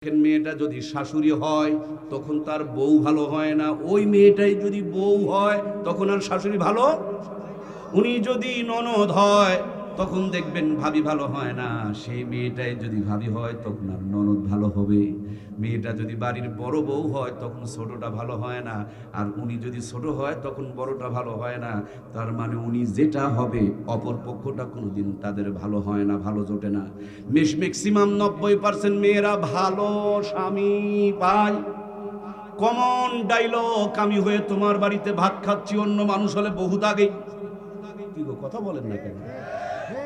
মেয়েটা যদি শাশুড়ি হয় তখন তার বউ ভালো হয় না, ওই মেয়েটাই যদি বউ হয় তখন আর শাশুড়ি ভালো। উনি যদি ননদ হয় তখন দেখবেন ভাবি ভালো হয় না, সেই মেয়েটাই যদি ভাবি হয় তখন আর ননদ ভালো হবে। মেয়েটা যদি বাড়ির বড় বউ হয় তখন ছোটটা ভালো হয় না, আর উনি যদি ছোট হয় তখন বড়টা ভালো হয় না। তার মানে উনি যেটা হবে অপর পক্ষটা কোনোদিন তাদের ভালো হয় না, ভালো জোটে না। ম্যাক্সিমাম 90% মেয়েরা ভালো স্বামী পায়। কমন ডায়লগ, আমি হয়ে তোমার বাড়িতে ভাত খাচ্ছি, অন্য মানুষ হলে বহুত আগে। কি গো, কথা বলেন না কেন?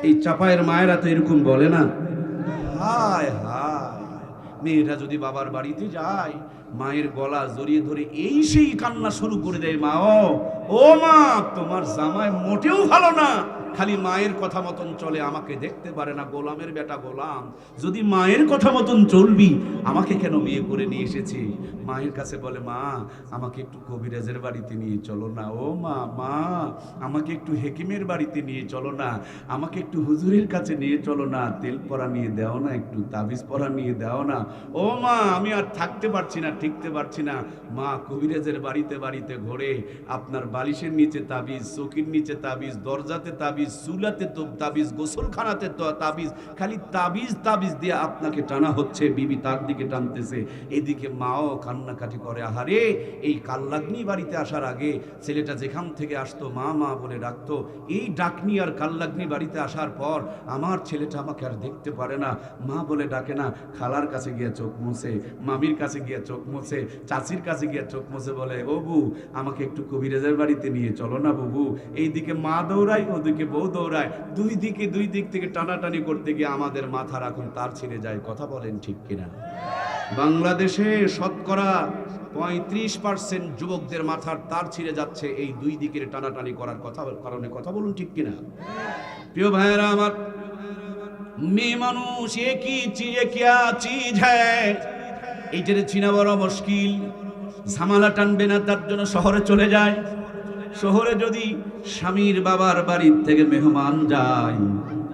এই চাপায়ের মায়েরা তো এরকম বলে না? হায় হায়, মেয়েরা যদি বাবার বাড়িতে যায় মায়ের গলা জড়িয়ে ধরে এই সেই কান্না শুরু করে দেয়, মা ও মা, তোমার জামাই মোটেও ভালো না, খালি মায়ের কথা মতন চলে, আমাকে দেখতে পারে না, গোলামের বেটা গোলাম। যদি মায়ের কথা মতন চলবি আমাকে কেন বিয়ে করে নিয়ে এসেছি? মায়ের কাছে বলে, মা আমাকে একটু কবিরাজের বাড়িতে নিয়ে চলো না, ও মা, মা আমাকে একটু হেকিমের বাড়িতে নিয়ে চলো না, আমাকে একটু হুজুরের কাছে নিয়ে চলো না, তেল পরা নিয়ে দাও না, একটু তাবিজ পরা নিয়ে দাও না, ও মা আমি আর থাকতে পারছি না, টিকতে পারছি না। মা কবিরাজের বাড়িতে বাড়িতে ঘোরে, আপনার বালিশের নিচে তাবিজ, চৌকির নিচে তাবিজ, দরজাতে তাবিজ, চুলাতে তো তাবিজ, গোসলখানাতে তো তাবিজ, খালি তাবিজ তাবিজ দিয়ে আপনাকে টানা হচ্ছে, বিবি তার দিকে টানতেছে, এদিকে মাও কান্নাকাটি করে। আহারে, এই কাল্লাগ্নি বাড়িতে আসার আগে ছেলেটা যেখান থেকে আসতো মা মা বলে ডাকতো, এই ডাকনি আর কাল্লাগ্নি বাড়িতে আসার পর আমার ছেলেটা আমাকে আর দেখতে পারে না, মা বলে ডাকে না, খালার কাছে গিয়ে চোখ মুছে, মামির কাছে গিয়ে চোখ মুছে, চাচির কাছে গিয়ে চোখ মুছে বলে, ও বউ আমাকে একটু কবিরাজের বাড়িতে নিয়ে চলো না বুবু। এইদিকে মা দৌড়ায়, ওদিকে বউ দৌড়ায়, দুই দিক থেকে টানাটানি করতে গিয়ে আমাদের মাথা এখন তার ছিঁড়ে যায়। কথা বলেন ঠিক কিনা? বাংলাদেশে শতকরা 35% যুবকদের মাথার তার ছিঁড়ে যাচ্ছে এই দুই দিকের টানাটানি করার কারণে। কথা বলুন ঠিক কিনা? প্রিয় ভাইয়েরা আমার, মেয়ে মানুষ একই কিয়া চিজ হ্যায়, এইটারে চিনা বড় মুশকিল। ঝামেলা টানবে না তার জন্য শহরে চলে যায়। শহরে যদি স্বামীর বাবার বাড়ির থেকে মেহমান যায়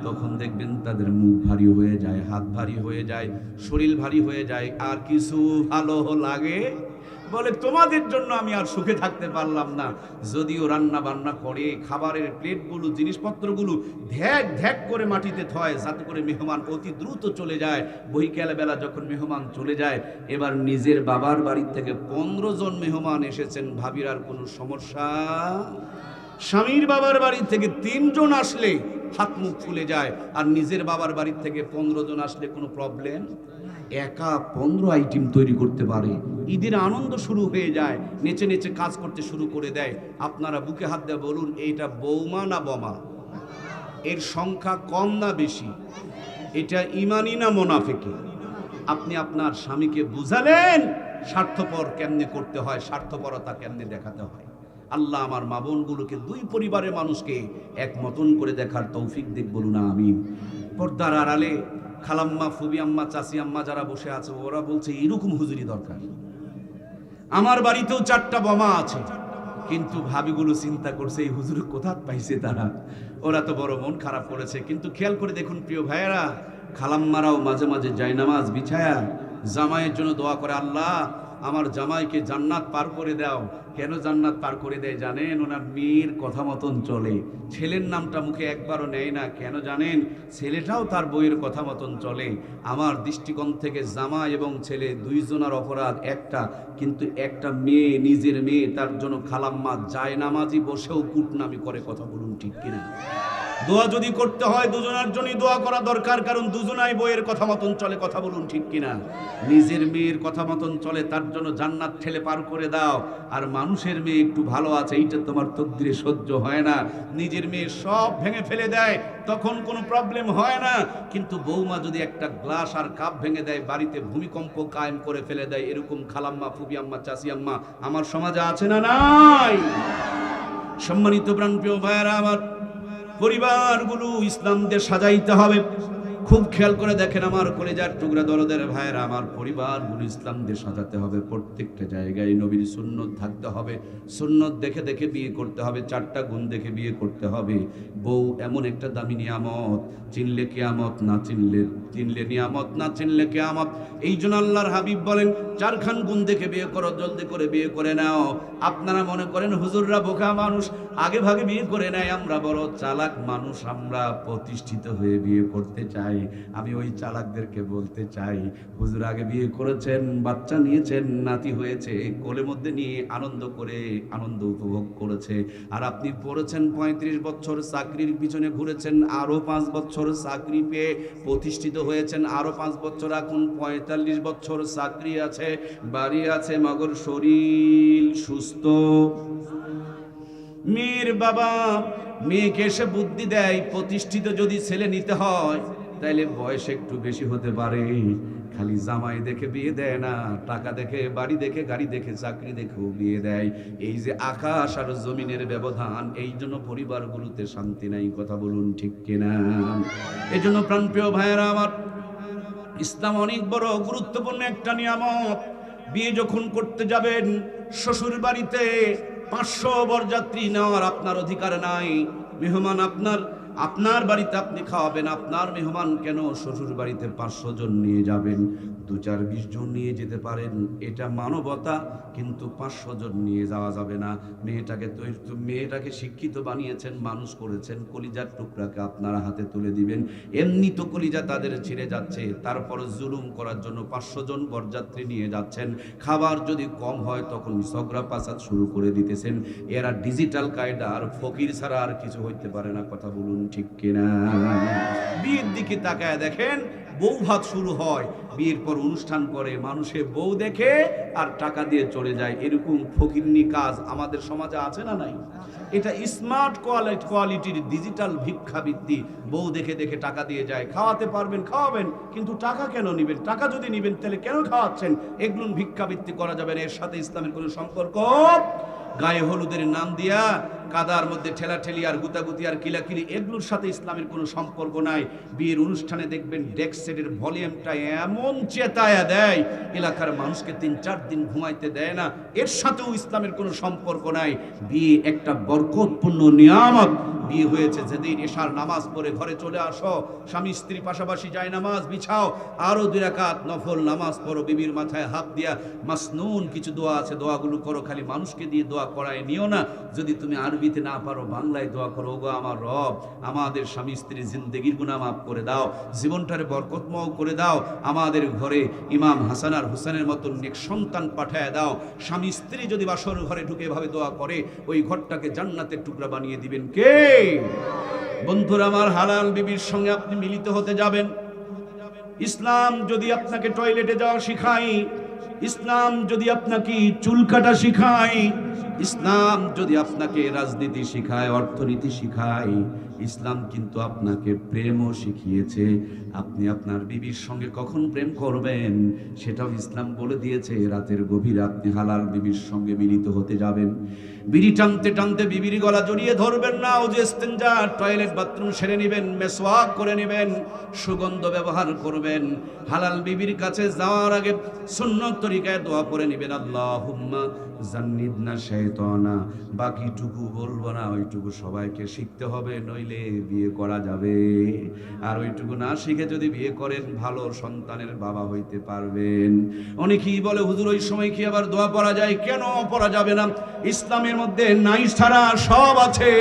তখন দেখবেন তাদের মুখ ভারী হয়ে যায়, হাত ভারী হয়ে যায়, শরীর ভারী হয়ে যায়, আর কিছু ভালো লাগে, বলে তোমাদের জন্য আমি আর সুখে থাকতে পারলাম না। যদিও রান্না বান্না করে, খাবারের প্লেটগুলো জিনিসপত্রগুলো ধ্যাক ধ্যাক করে মাটিতে থয় যাতে করে মেহমান অতি দ্রুত চলে যায়। বৈকাল বেলা যখন মেহমান চলে যায়, এবার নিজের বাবার বাড়ি থেকে 15 জন মেহমান এসেছেন, ভাবির আর কোনো সমস্যা। স্বামীর বাবার বাড়ি থেকে 3 জন আসলে হাত মুখ ফুলে যায়, আর নিজের বাবার বাড়ি থেকে 15 জন আসলে কোনো প্রবলেম। একা 15 আইটেম তৈরি করতে পারে। ঈদের আনন্দ শুরু হয়ে যায়, নেচে নেচে কাজ করতে শুরু করে দেয়। আপনারা বুকে হাত দিয়ে বলুন, এইটা বৌমা না বোমা? এর সংখ্যা কম না বেশি? এটা ইমানি না মুনাফিকি? আপনি আপনার স্বামীকে বুঝালেন স্বার্থপর কেমনে করতে হয়, স্বার্থপরতা কেমনে দেখাতে হয়। আল্লাহ আমার মা বোনগুলোকে, দুই পরিবারের মানুষকে এক মতন করে দেখার তৌফিক দিক, বলুন আমিন। পর্দার আড়ালে খালাম্মা, ফুবি আম্মা, চাচি আম্মা যারা বসে আছে, ওরা বলছে এরকম হুজুরি দরকার। আমার বাড়িতেও 4টা বোমা আছে, কিন্তু ভাবিগুলো চিন্তা করছে এই হুজুর কোথা পাইছে তারা, ওরা তো বড় মন খারাপ করেছে। কিন্তু খেয়াল করে দেখুন প্রিয় ভাইয়েরা, খালাম্মারাও মাঝে মাঝে জায়নামাজ বিছায়া জামাইয়ের জন্য দোয়া করে, আল্লাহ আমার জামাইকে জান্নাত পার করে দাও। কেন জান্নাত পার করে দেয় জানেন? ওনার মেয়ের কথা মতন চলে, ছেলের নামটা মুখে একবারও নেয় না। কেন জানেন? ছেলেটাও তার বইয়ের কথা মতন চলে। আমার দৃষ্টিকোণ থেকে জামাই এবং ছেলে দুইজনের অপরাধ একটা, কিন্তু একটা মেয়ে, নিজের মেয়ে, তার জন্য খালাম্মা জায়নামাজি বসেও কুটনামি করে। কথা বলুন ঠিক কিনা? দোয়া যদি করতে হয় দুজনের জন্যই দোয়া করা দরকার, কারণ দুজনাই বইয়ের কথা মতন চলে। কথা বলুন ঠিক কিনা? নিজের মেয়ের কথা মতন চলে, তার জন্য জান্নাত ঠেলে পার করে দাও। আর মানুষের মেয়ে একটু ভালো আছে, এইটা তোমার তকদিরে সহ্য হয় না, নিজের মেয়ে সব ভেঙে ফেলে দেয়, তখন কোনো প্রবলেম হয় না। কিন্তু বৌমা যদি একটা গ্লাস আর কাপ ভেঙে দেয়, বাড়িতে ভূমিকম্প কায়েম করে ফেলে দেয়, এরকম খালাম্মা, ফুবি আম্মা, চাচি আম্মা আমার সমাজে আছে না নাই? সম্মানিত প্রাণপ্রিয় ভাইয়েরা আমার, পরিবারগুলো ইসলাম দিয়ে সাজাইতে হবে। খুব খেয়াল করে দেখেন আমার কলিজার টুকরা দরদের ভাইয়েরা, আমার পরিবারগুলো ইসলাম দিয়ে সাজাতে হবে। প্রত্যেকটা জায়গায় নবীর সুন্নত থাকতে হবে। সুন্নত দেখে দেখে বিয়ে করতে হবে, 4টা গুণ দেখে বিয়ে করতে হবে। বউ এমন একটা দামি নিয়ামত, চিনলে কিয়ামত, না চিনলে নিয়ামত, না চিনলে কিয়ামত। এই জন্য আল্লাহর হাবিব বলেন 4খান গুণ দেখে বিয়ে করো, জলদি করে বিয়ে করে নাও। আপনারা মনে করেন হুজুররা বোকা মানুষ, আগে ভাগে বিয়ে করে নেয়, আমরা বড় চালাক মানুষ, আমরা প্রতিষ্ঠিত হয়ে বিয়ে করতে চাই। আমি ওই চালাকদেরকে বলতে চাই, হুজুর আগে বিয়ে করেছেন, বাচ্চা নিয়েছেন, নাতি হয়েছে, কোলের মধ্যে নিয়ে আনন্দ করে আনন্দ উপভোগ করেছে। আর আপনি পড়েছেন 35 বছর, চাকরির পিছনে ঘুরেছেন, আরো 5 বছর চাকরি পেয়ে প্রতিষ্ঠিত হয়েছেন, আরো 5 বছর, এখন 45 বছর চাকরি আছে, বাড়ি আছে, মগর শরীর সুস্থ। মেয়ের বাবা মেয়েকে এসে বুদ্ধি দেয়, প্রতিষ্ঠিত যদি ছেলে নিতে হয় তাইলে বয়স একটু বেশি হতে পারে। খালি জামাই দেখে বিয়ে দেয় না, টাকা দেখে, বাড়ি দেখে, গাড়ি দেখে, চাকরি দেখেও বিয়ে দেয়। এই যে আকাশ আর জমিনের ব্যবধান, এই জন্য পরিবারগুলোতে শান্তি নাই। কথা বলুন ঠিক কিনা? এই জন্য প্রাণপ্রিয় ভাইয়েরা আমার, ইসলাম অনেক বড় গুরুত্বপূর্ণ একটা নিয়ামত। বিয়ে যখন করতে যাবেন, শ্বশুর বাড়িতে 500 বরযাত্রী নেওয়ার আপনার অধিকার নাই। মেহমান আপনার বাড়িতে আপনি খাওয়াবেন, আপনার মেহমান কেন শ্বশুর বাড়িতে 500 জন নিয়ে যাবেন? 2-4-20 জন নিয়ে যেতে পারেন, এটা মানবতা। কিন্তু 500 জন নিয়ে যাওয়া যাবে না। মেয়েটাকে শিক্ষিত বানিয়েছেন, মানুষ করেছেন, কলিজার টুকরাকে আপনারা হাতে তুলে দিবেন। এমনি তো কলিজা তাদের ছিঁড়ে যাচ্ছে, তারপর জুলুম করার জন্য 500 জন বরযাত্রী নিয়ে যাচ্ছেন। খাবার যদি কম হয় তখন ঝগড়া পাসাদ শুরু করে দিতেছেন। এরা ডিজিটাল কায়দা, আর ফকির ছাড়া আর কিছু হইতে পারে না। কথা বলুন ঠিক কিনা? বিয়ের দিকে তাকায় দেখেন, বউ ভাত শুরু হয়, বিয়ের পর অনুষ্ঠান করে, মানুষে বউ দেখে আর টাকা দিয়ে চলে যায়। এরকম ফকিরনি কাজ আমাদের সমাজে আছে না নাই? এটা স্মার্ট কোয়ালিটির ডিজিটাল ভিক্ষাবৃত্তি। বউ দেখে দেখে টাকা দিয়ে যায়। খাওয়াতে পারবেন খাওয়াবেন, কিন্তু টাকা কেন নিবেন? টাকা যদি নিবেন তাহলে কেন খাওয়াচ্ছেন? এগুলো ভিক্ষাবৃত্তি করা যাবে না। এর সাথে ইসলামের কোনো সম্পর্ক। গায়ে হলুদের নাম দিয়া কাদার মধ্যে ঠেলাঠেলি আর গুতাগুতি আর কিলাকিলি, এগুলোর সাথে ইসলামের কোনো সম্পর্ক নাই। বিয়ের অনুষ্ঠানে দেখবেন ডেক সেটের ভলিউমটা এমন চেতায়া দেয়, এলাকার মানুষকে 3-4 দিন ঘুমাইতে দেয় না। এর সাথেও ইসলামের কোনো সম্পর্ক নাই। বিয়ে একটা বরকতপূর্ণ নিয়ামত। বিয়ে হয়েছে যেদিন, এশার নামাজ পড়ে ঘরে চলে আসো, স্বামী স্ত্রী পাশাপাশি যায় নামাজ বিছাও, আরো 2 রাকাত নফল নামাজ পড়ো, বিবির মাথায় হাত দিয়া মাসনুন কিছু দোয়া আছে, দোয়াগুলো করো। খালি মানুষকে দিয়ে দোয়া করায় নিও না। যদি তুমি আরবিতে না পারো, বাংলায় দোয়া করো, ওগো আমার রব, আমাদের স্বামী স্ত্রীর জিন্দেগির গুনাহ মাফ করে দাও, জীবনটারে বরকতময় করে দাও, আমাদের ঘরে ইমাম হাসান আর হুসেনের মতন নেক সন্তান পাঠায় দাও। স্বামী স্ত্রী যদি বাসর ঘরে ঢুকে এভাবে দোয়া করে, ওই ঘরটাকে জান্নাতের টুকরা বানিয়ে দিবেন কে? বন্ধুরা আমার, হালাল বিবির সঙ্গে আপনি মিলিত হতে যাবেন। ইসলাম যদি আপনাকে টয়লেটে যাওয়া শিখায়, ইসলাম যদি আপনাকে চুল কাটা শিখায়, ইসলাম যদি আপনাকে রাজনীতি শিখায়, অর্থনীতি শিখায়, ইসলাম কিন্তু আপনাকে প্রেমও শিখিয়েছে। আপনি আপনার বিবির সঙ্গে কখন প্রেম করবেন সেটাও ইসলাম বলে দিয়েছে। রাতের গভীরে আপনি হালাল বিবির সঙ্গে মিলিত হতে যাবেন। বিড়ি টানতে টানতে বিবির গলা জড়িয়ে ধরবেন না। ও যে ইস্তেঞ্জা, টয়লেট বাথরুম সেরে নেবেন, মেসওয়াক করে নেবেন, সুগন্ধ ব্যবহার করবেন। হালাল বিবির কাছে যাওয়ার আগে সুন্নত তরিকায় দোয়া করে নেবেন, আল্লাহুম্মা জান্নিবনা শাইতানা। বাকিটুকু বলবো না, ওইটুকু সবাইকে শিখতে হবে, নইলে বিয়ে করা যাবে। আর ওইটুকু না শিখে যদি বিয়ে করেন, ভালো সন্তানের বাবা হইতে পারবেন। অনেকেই বলে, হুজুর ওই সময় কি আবার দোয়া পড়া যায়? কেন পড়া যাবে না? ইসলামের মধ্যে নাই ছাড়া সব আছে।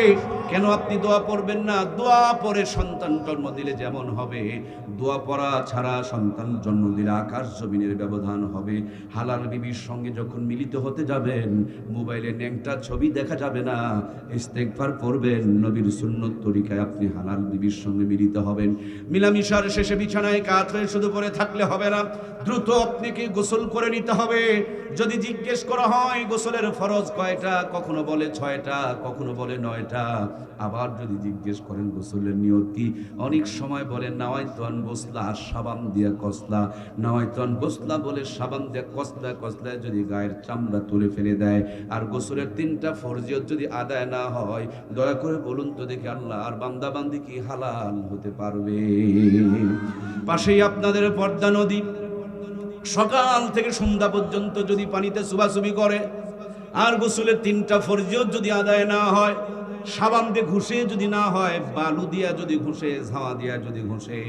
কেন আপনি দোয়া পড়বেন না? দোয়া পড়ে সন্তান জন্ম দিলে যেমন হবে, দোয়া পড়া ছাড়া সন্তান জন্ম দিলে আকাশ জমিনের ব্যবধান হবে। হালাল বিবির সঙ্গে যখন মিলিত হতে যাবেন, মোবাইলে ন্যাংটা ছবি দেখা যাবে না, ইস্তেগফার পড়বেন, নবীর সুন্নত তরিকায় আপনি হালাল বিবির সঙ্গে মিলিত হবেন। মিলামিশার শেষে বিছানায় কাত হয়ে শুধু পড়ে থাকলে হবে না, দ্রুত আপনাকে গোসল করে নিতে হবে। যদি জিজ্ঞেস করা হয় গোসলের ফরজ কয়টা, কখনো বলে 6টা, কখনো বলে 9টা, আবার যদি জিজ্ঞেস করেন গোসলের নিয়ত কি, অনেক সময় বলে নাওয়াইতুন গোসলা, সাবান দিয়ে কসলা, নাওয়াইতুন গোসলা বলে সাবান দিয়ে কসলা, কসলায় যদি গায়ের চামড়া তুলে ফেলে দেয়, আর গোসলের 3টা ফরজিয়ত যদি আদায় না হয়, দয়া করে বলুন তো দেখি আল্লাহ আর বান্দা বান্দি কি হালাল হতে পারবে? পাশেই আপনাদের পদ্মা নদী, সকাল থেকে সন্ধ্যা পর্যন্ত যদি পানিতে সুবাসুবি করে, আর গোসলের 3টা ফরজিয়ত যদি আদায় না হয়, সাবান দিয়ে ঘুষে যদি না হয়, বালু দিয়া যদি ঘুষে, ঝাওয়া দিয়া যদি ঘুষে,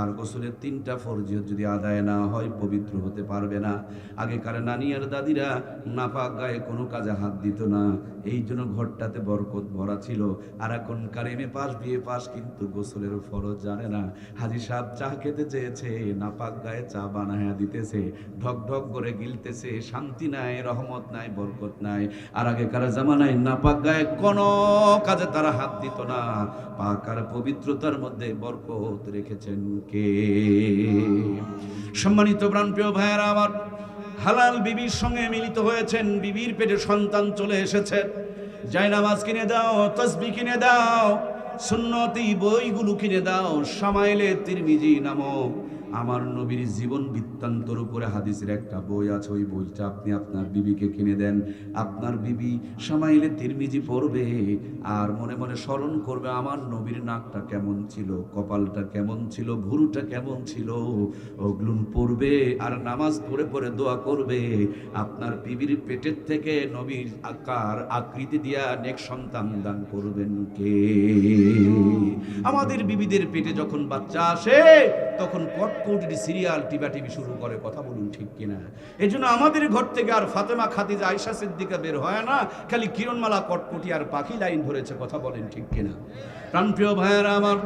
আর গোসলের 3টা ফরজিয়ত যদি আদায় না হয়, পবিত্র হতে পারবে না। আগেকার নানি আর দাদিরা নাপাক গায়ে কোনো কাজে হাত দিত না, এই জন্য ঘরটাতে বরকত ভরা ছিল। আর এখনকার এমএ পাস বিএ পাস কিন্তু গোসলের ফরজ জানে না। হাজি সাহেব চা খেতে চেয়েছে, নাপাক গায়ে চা বানায়া দিতেছে, ঢক ঢক করে গিলতেছে, শান্তি নাই, রহমত নাই, বরকত নাই। আর আগেকার জামানায় নাপাক গায়ে কোনো কাজে তারা হাত দিত না, পাক আর পবিত্রতার মধ্যে বরকত রেখেছেন কে? সম্মানিত প্রাণপ্রিয় ভাইয়েরা আমার, হালাল বিবির সঙ্গে মিলিত হয়েছেন, বিবির পেটে সন্তান চলে এসেছে, জায়নামাজ কিনে দাও, তাসবিহ কিনে দাও, সুন্নতি বইগুলো কিনে দাও। শামাইলে তিরমিজি নামক আমার নবীর জীবন বৃত্তান্তর উপরে হাদিসের একটা বই আছে, ওই বইটা আপনি আপনার বিবিকে কিনে দেন। আপনার বিবি শামাইলে তিরমিজি পড়বে আর মনে মনে স্মরণ করবে আমার নবীর নাকটা কেমন ছিল, কপালটা কেমন ছিল, ভুরুটা কেমন ছিল, ওগুলো পড়বে আর নামাজ পড়ে পড়ে দোয়া করবে। আপনার বিবির পেটের থেকে নবীর আকার আকৃতি দিয়া নেক সন্তান দান করবেন কে? আমাদের বিবিদের পেটে যখন বাচ্চা আসে তখন কটকটি সিরিয়াল টিভি শুরু করে, কথা বলুন ঠিক কিনা? এই জন্য আমাদের ঘর থেকে আর ফাতেমা, খাদিজা, আয়েশা সিদ্দিকা বের হয় না, খালি কিরণমালা, কটকটি আর পাখি লাইন ধরেছে, কথা বলেন ঠিক কিনা? প্রাণপ্রিয় ভাইয়েরা আমার,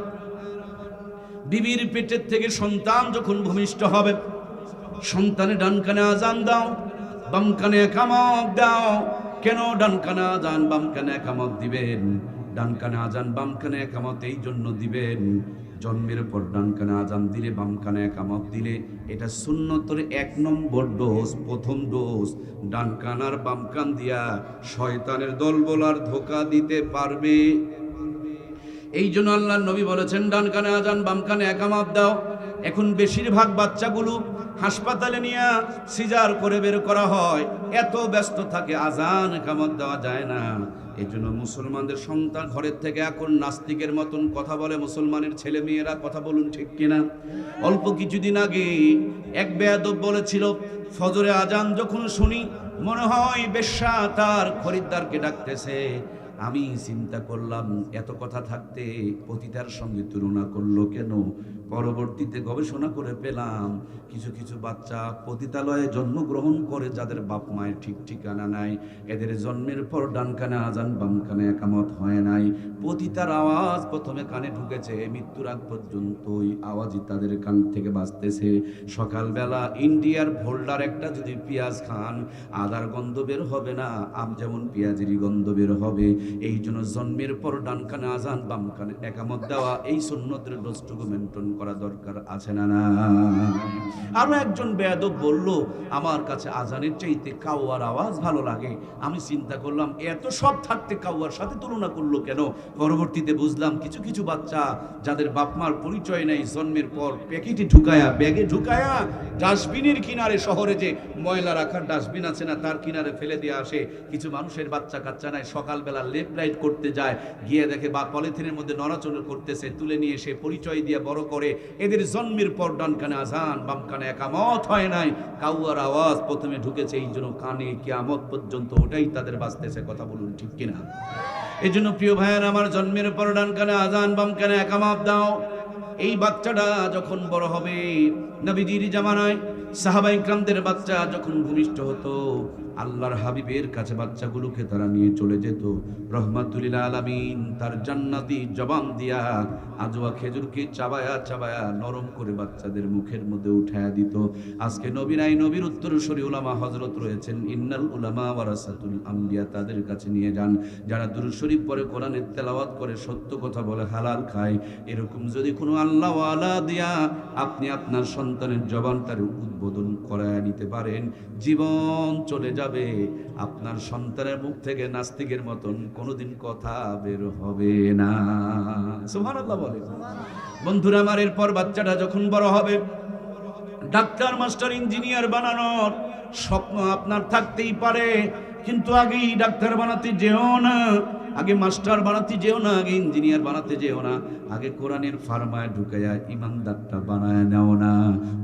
বিবির পেটের থেকে সন্তান যখন ভূমিষ্ঠ হবে, সন্তানের ডান কানে আজান দাও, বাম কানে একামত দাও। কেন ডান কানে আজান বাম কানে একামত দিবেন? ডান কানে আজান বাম কানে একামত এই জন্য দিবেন, জন্মের পর ডান কানে আজান দিলে বাম কানে একামত দিলে এটা সুন্নতের 1 নম্বর ডোজ, প্রথম ডোজ। ডান কান আর বাম কান দিয়া শয়তানের দলবলার ধোঁকা দিতে পারবে। এই জন্য আল্লাহর নবী বলেছেন ডান কানে আজান বাম কানে একামত দাও। এখন বেশিরভাগ বাচ্চাগুলো হাসপাতালে নিয়ে সিজার করে বের করা হয়, এত ব্যস্ত থাকে আজান একামত দেওয়া যায় না। এই জন্য মুসলমানদের সন্তান ঘরের থেকে এখন নাস্তিকের মতন কথা বলে মুসলমানের ছেলে মেয়েরা, কথা বলুন ঠিক কিনা? অল্প কিছুদিন আগে এক বেয়াদব বলেছিল, ফজরে আজান যখন শুনি মনে হয় বেশ্যা তার খরিদ্দারকে ডাকতেছে। আমি চিন্তা করলাম এত কথা থাকতে পতিতার সঙ্গে তুলনা করলো কেন? পরবর্তীতে গবেষণা করে পেলাম কিছু কিছু বাচ্চা পতিতালয়ে জন্মগ্রহণ করে যাদের বাপ মায়ের ঠিক ঠিকানা নাই, এদের জন্মের পর ডান কানে আজান বাম কানে একামত হয় নাই। পতিতার আওয়াজ প্রথমে কানে ঢুকেছে, মৃত্যুর আগ পর্যন্ত ওই আওয়াজই তাদের কান থেকে বাজতেছে। সকালবেলা ইন্ডিয়ার ভোল্ডার একটা যদি পেঁয়াজ খান, আদার গন্ধ বের হবে না, আম যেমন পেঁয়াজেরই গন্ধ বের হবে। এই জন্য জন্মের পর ডান কানে আজান বাম কানে একামত দেওয়া, এই সুন্নতের ডোজটুকু মেনটেন করা দরকার আছে না? না। আরো একজন বেয়াদব বলল, আমার কাছে আজানের চাইতে কাওয়ার আওয়াজ ভালো লাগে। আমি চিন্তা করলাম এত সব থাকতে কাওয়ার সাথে তুলনা করলো কেন? পরবর্তীতে বুঝলাম কিছু কিছু বাচ্চা যাদের বাপ মার পরিচয় নেই, জন্মের পর প্যাকেটে ঢুকায়া, ব্যাগে ঢুকায়া ডাস্টবিনের কিনারে, শহরে যে ময়লা রাখার ডাস্টবিন আছে না, তার কিনারে ফেলে দিয়ে আসে। কিছু মানুষের বাচ্চা কাচ্চা নাই, সকালবেলা লেফট রাইট করতে যায়, গিয়ে দেখে বা পলিথিনের মধ্যে নড়াচড়া করতেছে, তুলে নিয়ে এসে পরিচয় দিয়ে বড় করে। এদের জন্মের পর ডান কানে আজান বাম কানে একামত হয় নাই, কাউয়ার আওয়াজ প্রথমে ঢুকেছে, এই জন্য কানে কিয়ামত পর্যন্ত ওটাই তাদের বাজতেছে, কথা বলুন ঠিক কিনা? এই জন্য প্রিয় ভাইয়ের আমার, জন্মের পর ডান কানে আজান বাম কানে একামত দাও। এই বাচ্চাটা যখন বড় হবে, নবীজির জামানায় সাহাবায়ে ইকরামদের বাচ্চা যখন ভূমিষ্ঠ হতো, আল্লাহর হাবিবের কাছে বাচ্চাগুলোকে তারা নিয়ে চলে যেত। রহমাতুল লিল আলামিন তার জান্নাতি জবান দিয়া আজওয়া খেজুরকে চাবায়া চাবায়া নরম করে বাচ্চাদের মুখের মধ্যে উঠায়া দিত। আজকে নবী নাই, নবীর উত্তরসূরি উলামা হযরত রয়েছেন, ইন্নাল উলামা ওয়ারাসাতুল আম্বিয়া, তাদের কাছে নিয়ে যান, যারা দুরূদ শরীফ পড়ে, কোরআনের তেলাওয়াত করে, সত্য কথা বলে, হালাল খায়। এরকম যদি কোনো আল্লাহ ওয়ালা দিয়া আপনি আপনার সন্তানের জবানটার উদ্বোধন করায় নিতে পারেন, জীবন চলে যাবে, আপনার সন্তানের মুখ থেকে নাস্তিকের মতন কোনোদিন কথা বের হবে না। সুবহানাল্লাহ বলে। বন্ধুরা আমার, এরপর বাচ্চাটা যখন বড় হবে, ডাক্তার, মাস্টার, ইঞ্জিনিয়ার বানানোর স্বপ্ন আপনার থাকতেই পারে, কিন্তু আগেই ডাক্তার বানাতে যেও না, আগে মাস্টার বানাতে যেও না, আগে ইঞ্জিনিয়ার বানাতে যেও না, আগে কোরআনের ফার্মায় ঢুকাইয়া ইমানদারটা বানায় নাও না।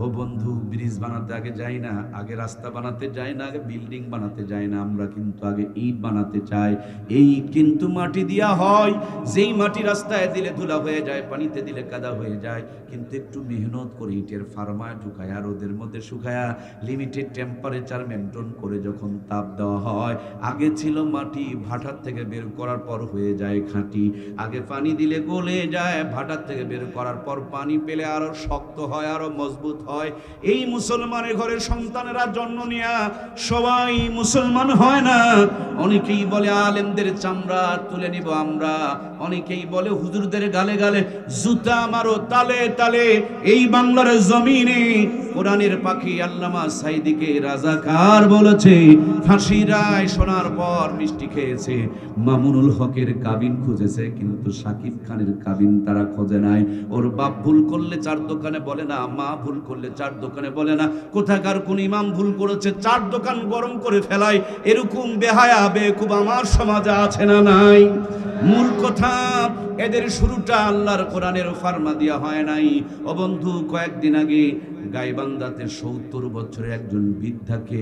ও বন্ধু, ব্রিজ বানাতে আগে যাই না, আগে রাস্তা বানাতে যাই না, আগে বিল্ডিং বানাতে যাই না, আমরা কিন্তু আগে ইট বানাতে চাই। এই ইট কিন্তু মাটি দিয়া হয়, যেই মাটি রাস্তায় দিলে ধুলা হয়ে যায়, পানিতে দিলে কাদা হয়ে যায়, কিন্তু একটু মেহনত করে ইটের ফার্মায় ঢুকায়া রোদের মধ্যে শুকায়া লিমিটেড টেম্পারেচার মেনটেন করে যখন তাপ দেওয়া হয়, আগে ছিল মাটি, ভাটার থেকে বের করার পর হয়ে যায় খাঁটি, আগে পানি দিলে গলে যায়, ভাটার থেকে বের করার পর পানি পেলে আরো শক্ত হয়, আরো মজবুত হয়। এই মুসলমানের ঘরের সন্তানেরা জন্ম নিয়া সবাই মুসলমান হয় না। অনেকেই বলে আলেমদের চামড়া তুলে নিব আমরা, অনেকেই বলে হুজুরদের গালে গালে জুতা মারো তালে তালে। এই বাংলার জমিনে কোরআনের পাখি আল্লামা সাইদিকে রাজাকার বলেছে, ফাঁসি রায় শোনার পর মিষ্টি খেয়েছে, মামুনুল হকের কাবিন খুঁজেছে, কিন্তু সাকিব খানের কাবিন তারা খোঁজে নাই। ওর বাপ ভুল করলে চার দোকানে বলে না, মা ভুল করলে চার দোকানে বলে না, কোথাকার কোন ইমাম ভুল করেছে চার দোকান গরম করে ফেলায়, এরকম বেহায়া বেকুব আমার সমাজে আছে না নাই? মূল কথা, এদের শুরুটা আল্লাহর কোরআনের ফার্মা দিয়া হয় নাই। ও বন্ধু, কয়েকদিন আগে গাইবান্ধাতে ৭০ বছরের একজন বৃদ্ধাকে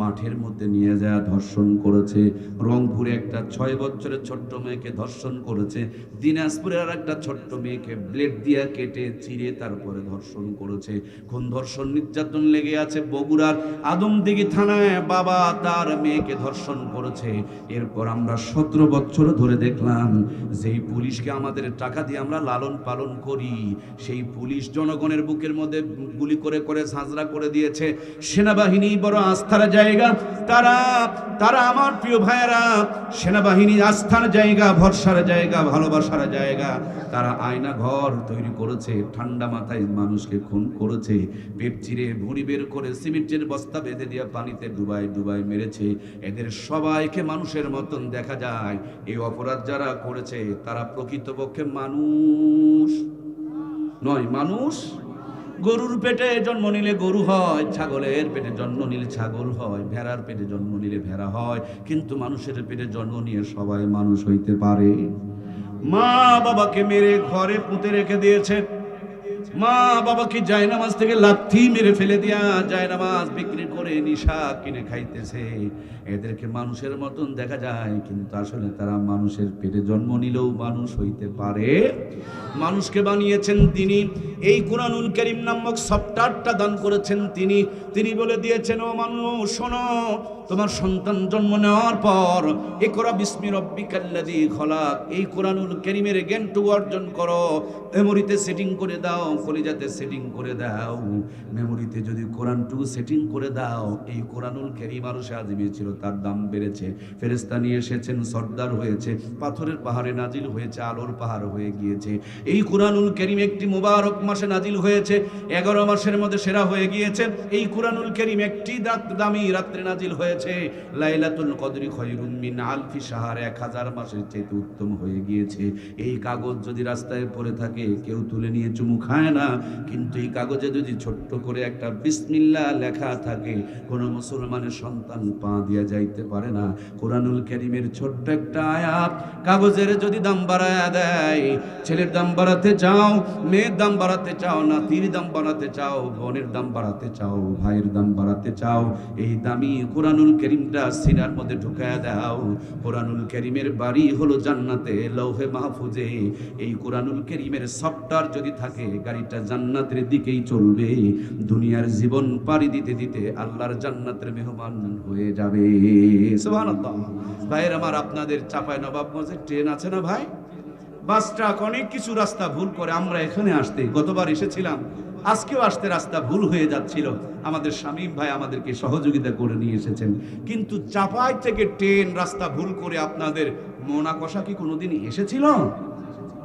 মাঠের মধ্যে নিয়ে যায় ধর্ষণ করেছে। রংপুরে একটা ৬ বছরের ছোট্ট মেয়েকে ধর্ষণ করেছে। দিনাজপুরের আর একটা ছোট্ট মেয়েকে ব্লেড দিয়ে কেটে চিরে তারপরে ধর্ষণ করেছে। কোন ধর্ষণ নির্যাতন লেগে আছে বগুড়ার আদমদিঘি থানায়, বাবা তার মেয়েকে ধর্ষণ করেছে। এরপর আমরা ১৭ বছর ধরে দেখলাম যেই পুলিশকে আমাদের টাকা দিয়ে আমরা লালন পালন করি, সেই পুলিশ জনগণের বুকের মধ্যে গুলি করে করে ঝাঁঝরা করে দিয়েছে। সেনাবাহিনী বড় আস্থার জায়গা, তারা আমার প্রিয় ভাইয়েরা, সেনাবাহিনী আস্থার জায়গা, ভরসার জায়গা, ভালোবাসার জায়গা। তারা আয়না ঘর তৈরি করেছে, ঠান্ডা মাথায় মানুষকে খুন করেছে, পেট চিরে ভুঁড়ি বের করে সিমেন্টের বস্তা বেঁধে দিয়ে পানিতে ডুবাই ডুবাই মেরেছে। এদের সবাইকে মানুষের মতন দেখা যায়। এই অপরাধ যারা করেছে তারা প্রকৃতপক্ষে মানুষ নয়। মানুষ গরুর পেটে জন্ম নিলে গরু হয়, ছাগলের পেটে জন্ম নিলে ছাগল হয়, ভেড়ার পেটে জন্ম নিলে ভেড়া হয়, কিন্তু মানুষের পেটে জন্ম নিয়ে সবাই মানুষ হইতে পারে? মা বাবাকে মেরে ঘরে পুঁতে রেখে দিয়েছে, মা বাবাকে জায়নামাজ থেকে লাথি মেরে ফেলে দিয়া জায়নামাজ বিক্রি করে নিশা কিনে খাইতেছে। এদেরকে মানুষের মতন দেখা যায়, কিন্তু আসলে তারা মানুষের পেটে জন্ম নিলেও মানুষ হইতে পারে। মানুষকে বানিয়েছেন তিনি, এই কুরআনুল কারীম নামক সফটওয়্যারটা দান করেছেন তিনি বলে দিয়েছেন, ও মানুষ শোনো, তোমার সন্তান জন্ম নেওয়ার পর ইকরা বিসমি রাব্বিকাল্লাযী খলাক, এই কুরআনুল কারীমের জ্ঞানটুকু অর্জন করো, মেমোরিতে সেটিং করে দাও, কলিজাতে সেটিং করে দাও। মেমোরিতে যদি কোরআনটুকু সেটিং করে দাও, এই কোরআনুল কারীম আরশে আজিমে ছিল, তার দাম বেড়েছে, ফেরেশতা নিয়ে এসেছেন, সর্দার হয়েছে, পাথরের পাহাড়ে নাজিল হয়েছে, আলোর পাহাড় হয়ে গিয়েছে। এই কুরআনুল কারীম একটি মুবারক মাসে নাজিল হয়েছে, 11 মাসের মধ্যে সেরা হয়ে গিয়েছে। এই কুরআনুল কারীম একটি দামি রাত্রে নাজিল হয়েছে, লাইলাতুল কদরি খায়রুম মিন আলফি শাহর, 1000 মাসের চেয়ে উত্তম হয়ে গিয়েছে। এই কাগজ যদি রাস্তায় পড়ে থাকে কেউ তুলে নিয়ে চুমু খায় না, কিন্তু এই কাগজে যদি ছোট্ট করে একটা বিসমিল্লাহ লেখা থাকে, কোন মুসলমানের সন্তান পা দিয়া যাইতে পারে না। কুরআনুল কারীমের ছোট্ট একটা আয়াত কাগজের যদি দাম বাড়ায়া দেয়, ছেলের দাম বাড়াতে চাও, মেয়ের দাম বাড়াতে চাও, নাতির দাম বাড়াতে চাও, বোনের দাম বাড়াতে চাও, ভাইয়ের দাম বাড়াতে চাও, এই দামি কুরআনুল কারীমটা সিনার মধ্যে ঢুকায়া দাও। কুরআনুল কারীমের বাড়ি হলো জান্নাতে, লৌহে মাহফুজে। এই কুরআনুল কারীমের সফটওয়্যার যদি থাকে, গাড়িটা জান্নাতের দিকেই চলবে। দুনিয়ার জীবন পাড়ি দিতে দিতে আল্লাহর জান্নাতের মেহমান হয়ে যাবে। সুবহানাল্লাহ। ভাইয়ের আমার, আপনাদের চাপায় নবাবগঞ্জে ট্রেন আছে না ভাই? বাস ট্রাক অনেক কিছু রাস্তা ভুল করে। আমরা এখানে আসতে গতবার এসেছিলাম, আজকেও আসতে রাস্তা ভুল হয়ে যাচ্ছিল। আমাদের শামীম ভাই আমাদেরকে সহযোগিতা করে নিয়ে এসেছেন, কিন্তু চাপাই থেকে ট্রেন রাস্তা ভুল করে আপনাদের মোনা কষা কি কোনোদিন এসেছিল?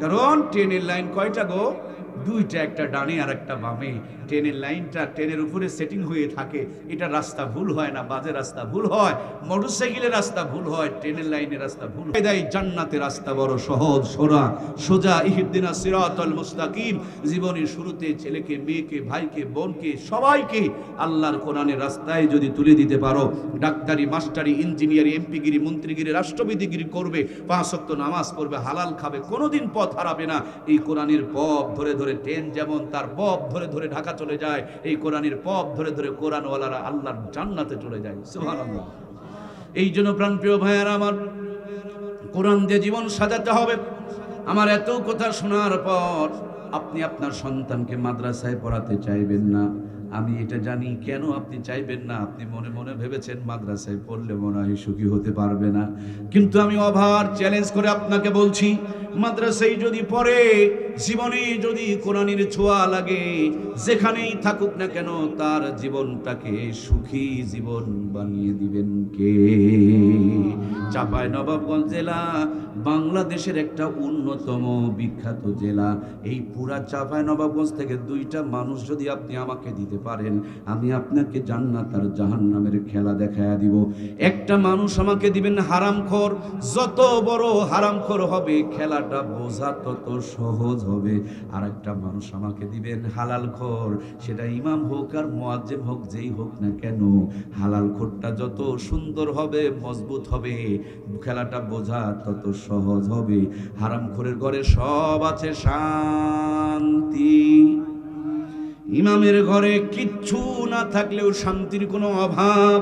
কারণ ট্রেনের লাইন কয়টা গো? দুইটা, একটা ডানে আর একটা বামে, ট্রেনের লাইনটা ট্রেনের উপরে সেটিং হয়ে থাকে। এটা রাস্তা ভুল হয় না, বাজে রাস্তা ভুল হয়, মোটরসাইকেলের রাস্তা ভুল হয়, ট্রেনের লাইনের রাস্তা ভুল হয়। তাই জান্নাতের রাস্তা বড় সহজ সোজা। ইহদিনাস সিরাতাল মুস্তাকিম। জীবনের শুরুতে ছেলেকে, মেয়েকে, ভাইকে, বোনকে, সবাইকে আল্লাহর কোরআনের রাস্তায় যদি তুলে দিতে পারো, ডাক্তারি, মাস্টারি, ইঞ্জিনিয়ারি, এমপিগিরি, মন্ত্রীগিরি, রাষ্ট্রবিধিগিরি করবে, 5 ওয়াক্ত নামাজ পড়বে, হালাল খাবে, কোনোদিন পথ হারাবে না। এই কোরআনের পথ ধরে ধরে ট্রেন যেমন তার পথ ধরে ধরে ঢাকা চলে যায়, এই কোরআনের পথ ধরে ধরে কোরআনওয়ালারা আল্লাহর জান্নাতে চলে যায়। সুবহানাল্লাহ। এই জন্য প্রাণপ্রিয় ভাইয়ারা আমার, কোরআন দিয়ে জীবন সাজাতে হবে। আমার এত কথা শোনার পর আপনি আপনার সন্তানকে মাদ্রাসায় পড়াতে চাইবেন না, আমি এটা জানি। কেন আপনি চাইবেন না? আপনি মনে মনে ভেবেছেন মাদ্রাসায় পড়লে মনে হয় সুখী হতে পারবে না। কিন্তু আমি ওভার চ্যালেঞ্জ করে আপনাকে বলছি, মাদ্রাসায় যদি পড়ে, জীবনে যদি কোরআনের ছোঁয়া লাগে, যেখানেই থাকুক না কেন তার জীবনটাকে সুখী জীবন বানিয়ে দিবেন কে? চাঁপাইনবাবগঞ্জ জেলা বাংলাদেশের একটা অন্যতম বিখ্যাত জেলা। এই পুরা চাঁপাইনবাবগঞ্জ থেকে 2টা মানুষ যদি আপনি আমাকে দিতে পারেন, আমি আপনাকে জান্নাত আর জাহান্নামের খেলা দেখায়া দিব। একটা মানুষ আমাকে দিবেন হারামখোর, যত বড় হারামখোর হবে খেলাটা বোঝা তত সহজ হবে। আর একটা মানুষ আমাকে দিবেন হালালখোর, সেটা ইমাম হোক আর মুয়াজ্জিন হোক, যেই হোক না কেন, হালালখোরটা যত সুন্দর হবে, মজবুত হবে, খেলাটা বোঝা তত সহজ হবে। হারামখোরের ঘরে সব আছে শান্তি, ইমামের ঘরে কিচ্ছু না থাকলেও শান্তির কোনো অভাব।